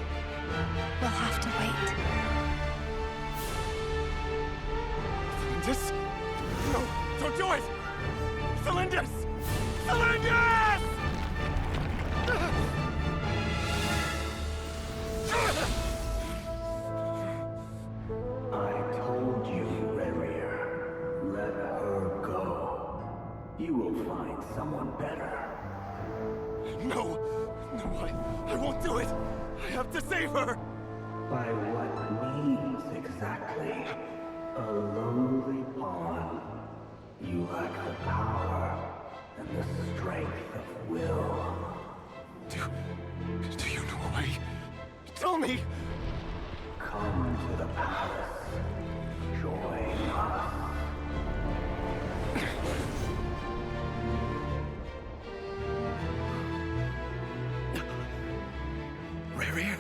will have to wait. Celindus? No, don't do it! Celindus! Celindus! I told you, Reverie. Let her go. You will find someone better. No! No, I won't do it! I have to save her! By what means exactly? A lowly pawn. You lack the power and the strength of will. Do you know a way? Tell me! Come to the palace. Join us. Reverie,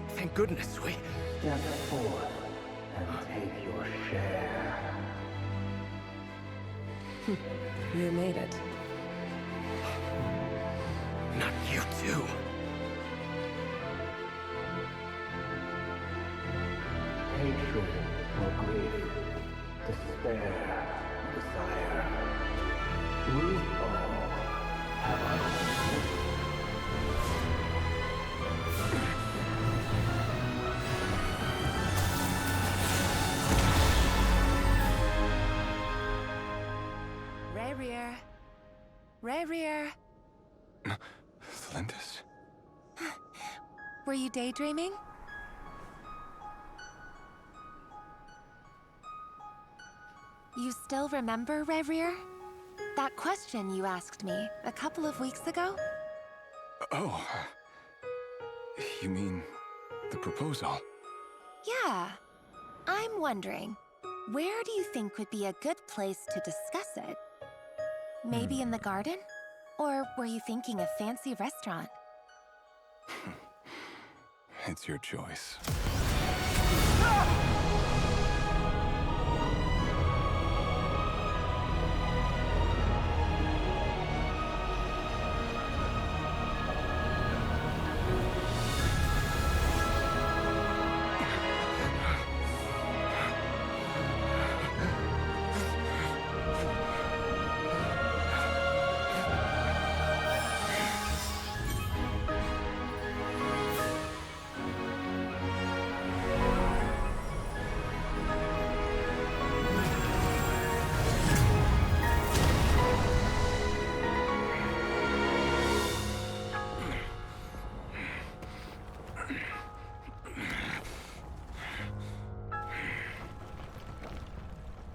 thank goodness we... Step forth and take your share. You made it. Not you too. Hatred or grief, despair, desire. We all have our own. Reverie. Reverie. Celindus? Were you daydreaming? You still remember, Rerir? That question you asked me a couple of weeks ago? Oh. You mean the proposal? Yeah. I'm wondering, where do you think would be a good place to discuss it? Maybe in the garden? Or were you thinking a fancy restaurant? It's your choice.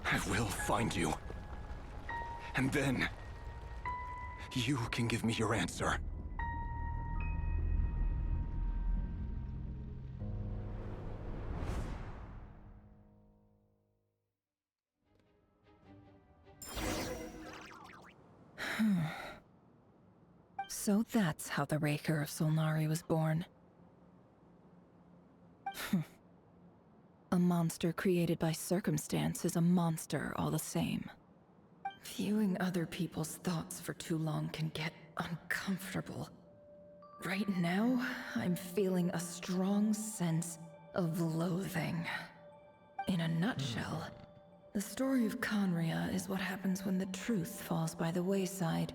I will find you. And then, you can give me your answer. So that's how the Raker of Solnari was born. A monster created by circumstance is a monster all the same. Viewing other people's thoughts for too long can get uncomfortable. Right now, I'm feeling a strong sense of loathing. In a nutshell, the story of Conria is what happens when the truth falls by the wayside.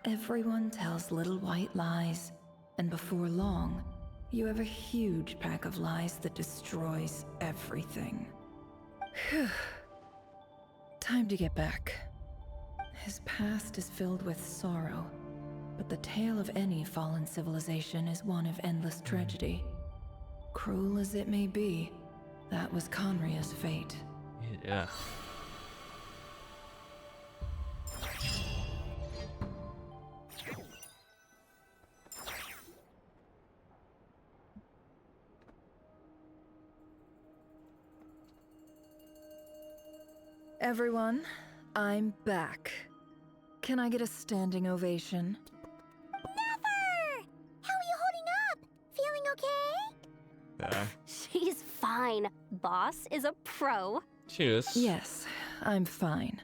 Everyone tells little white lies, and before long, you have a huge pack of lies that destroys everything. Whew. Time to get back. His past is filled with sorrow, but the tale of any fallen civilization is one of endless tragedy. Cruel as it may be, that was Conria's fate. Yeah. Everyone, I'm back. Can I get a standing ovation? Never! How are you holding up? Feeling okay? She's fine. Boss is a pro. Cheers. Yes, I'm fine.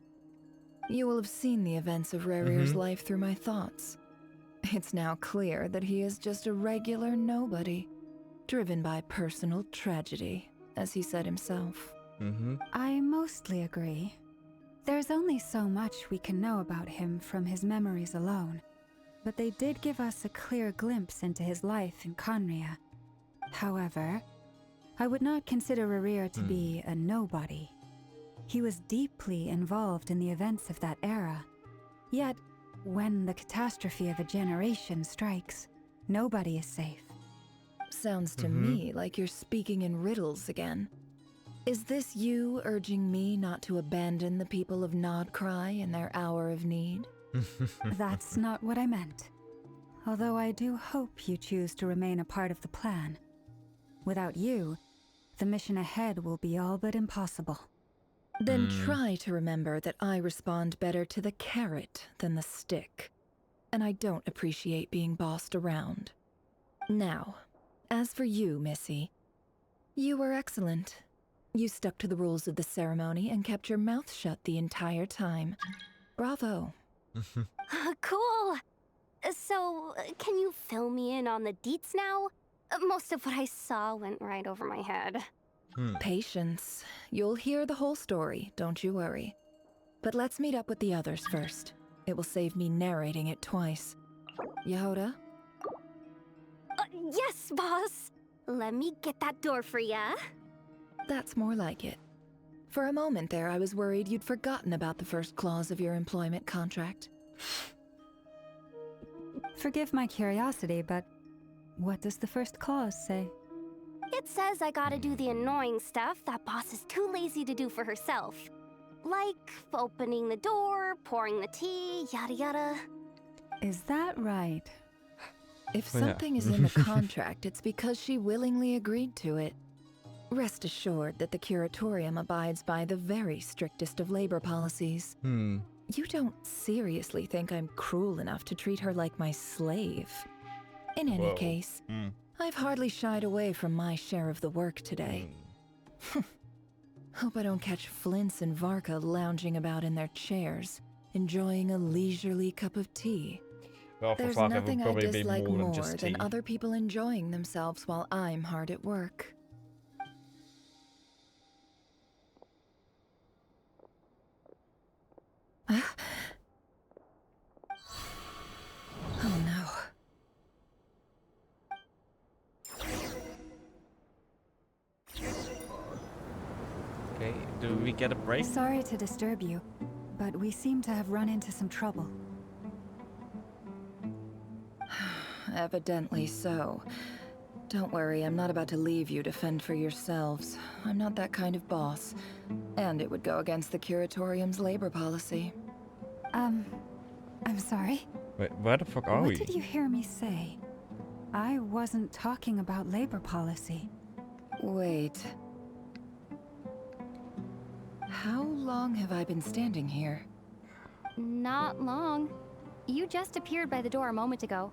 You will have seen the events of Rerir's life through my thoughts. It's now clear that he is just a regular nobody, driven by personal tragedy, as he said himself. I mostly agree. There's only so much we can know about him from his memories alone, but they did give us a clear glimpse into his life in Conria. However, I would not consider Rerir to be a nobody. He was deeply involved in the events of that era. Yet, when the catastrophe of a generation strikes, nobody is safe. Sounds to me like you're speaking in riddles again. Is this you urging me not to abandon the people of Krai in their hour of need? That's not what I meant. Although I do hope you choose to remain a part of the plan. Without you, the mission ahead will be all but impossible. Then try to remember that I respond better to the carrot than the stick. And I don't appreciate being bossed around. Now, as for you, Missy, you were excellent. You stuck to the rules of the ceremony and kept your mouth shut the entire time. Bravo. Cool. So, can you fill me in on the deets now? Most of what I saw went right over my head. Patience. You'll hear the whole story, don't you worry. But let's meet up with the others first. It will save me narrating it twice. Yehoda? Yes, boss. Let me get that door for ya. That's more like it. For a moment there, I was worried you'd forgotten about the first clause of your employment contract. Forgive my curiosity, but what does the first clause say? It says I gotta do the annoying stuff that boss is too lazy to do for herself. Like opening the door, pouring the tea, yada yada. Is that right? If something is in the contract, it's because she willingly agreed to it. Rest assured that the curatorium abides by the very strictest of labor policies. You don't seriously think I'm cruel enough to treat her like my slave? In any case, I've hardly shied away from my share of the work today. Hope I don't catch Flintz and Varka lounging about in their chairs, enjoying a leisurely cup of tea. Well, There's Varka would nothing I probably be dislike more than more just than tea. other people enjoying themselves while I'm hard at work. Oh no. Okay, do we get a break? Sorry to disturb you, but we seem to have run into some trouble. Evidently so. Don't worry, I'm not about to leave you to fend for yourselves. I'm not that kind of boss. And it would go against the curatorium's labor policy. I'm sorry? Wait, where the fuck are we? What did you hear me say? I wasn't talking about labor policy. Wait. How long have I been standing here? Not long. You just appeared by the door a moment ago.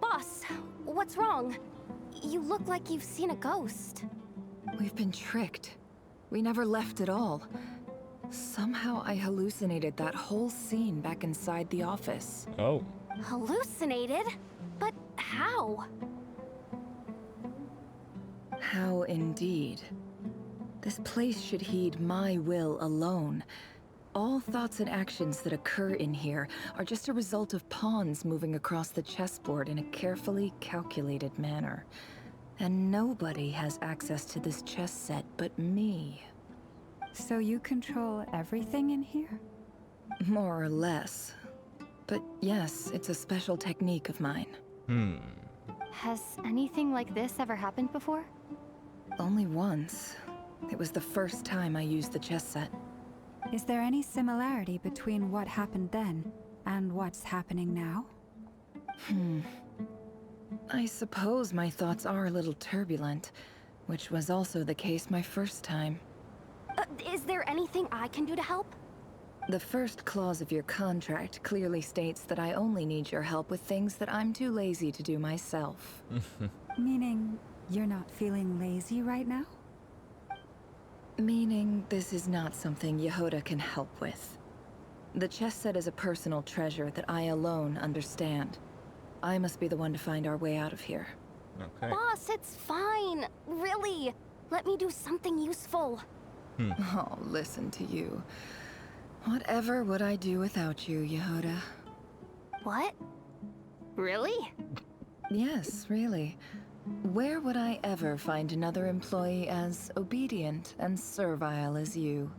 Boss, what's wrong? You look like you've seen a ghost. We've been tricked. We never left at all. Somehow I hallucinated that whole scene back inside the office. Oh. Hallucinated? But how? How indeed. This place should heed my will alone. All thoughts and actions that occur in here are just a result of pawns moving across the chessboard in a carefully calculated manner. And nobody has access to this chess set but me. So you control everything in here? More or less. But yes, it's a special technique of mine. Has anything like this ever happened before? Only once. It was the first time I used the chess set. Is there any similarity between what happened then and what's happening now? I suppose my thoughts are a little turbulent, which was also the case my first time. Is there anything I can do to help? The first clause of your contract clearly states that I only need your help with things that I'm too lazy to do myself. Meaning, you're not feeling lazy right now? Meaning, this is not something Yehoda can help with. The chess set is a personal treasure that I alone understand. I must be the one to find our way out of here. Okay. Boss, it's fine. Really. Let me do something useful. Oh, listen to you. Whatever would I do without you, Yehoda? What? Really? Yes, really. Where would I ever find another employee as obedient and servile as you?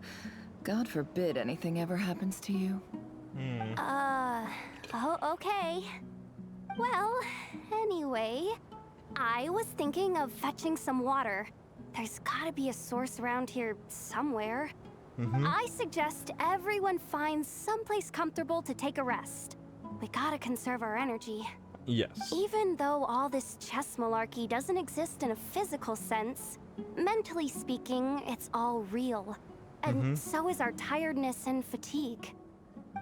God forbid anything ever happens to you. Oh, okay. Well, anyway, I was thinking of fetching some water. There's gotta be a source around here somewhere. I suggest everyone finds someplace comfortable to take a rest. We gotta conserve our energy. Yes. Even though all this chess malarkey doesn't exist in a physical sense, mentally speaking, it's all real. And so is our tiredness and fatigue.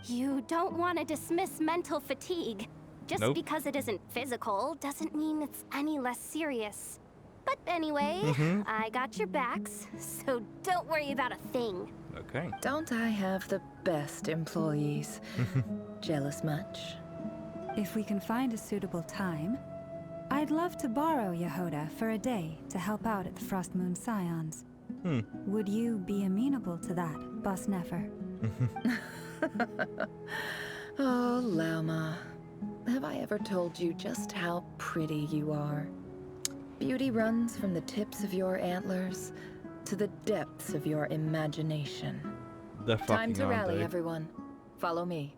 You don't want to dismiss mental fatigue. Just because it isn't physical doesn't mean it's any less serious. But anyway, I got your backs, so don't worry about a thing. Okay. Don't I have the best employees? Jealous much? If we can find a suitable time, I'd love to borrow Yehoda for a day to help out at the Frost Moon Scions. Would you be amenable to that, Boss Nefer? Oh, Lauma. Have I ever told you just how pretty you are? Beauty runs from the tips of your antlers to the depths of your imagination. Time to rally, everyone. Follow me.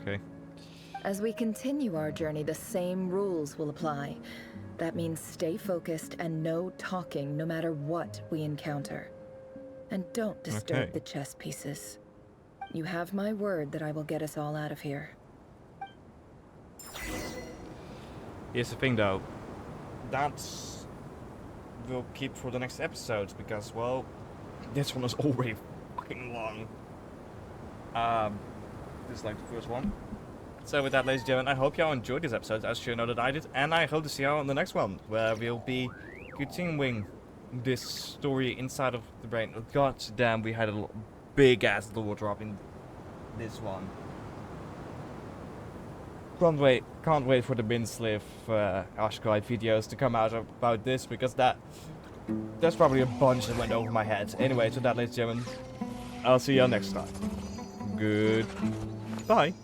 Okay. As we continue our journey, the same rules will apply. That means stay focused and no talking no matter what we encounter. And don't disturb the chess pieces. You have my word that I will get us all out of here. Here's the thing though. That's... we'll keep for the next episodes because, well, this one is already fucking long. This is like the first one. So with that, ladies and gentlemen, I hope y'all enjoyed this episode, as you know that I did, and I hope to see y'all on the next one, where we'll be continuing this story inside of the brain. God damn, we had a big ass door drop in this one. Can't wait for the Minsliff Ashkai videos to come out about this, because there's probably a bunch that went over my head. Anyway, so that, ladies and gentlemen, I'll see y'all next time. Goodbye.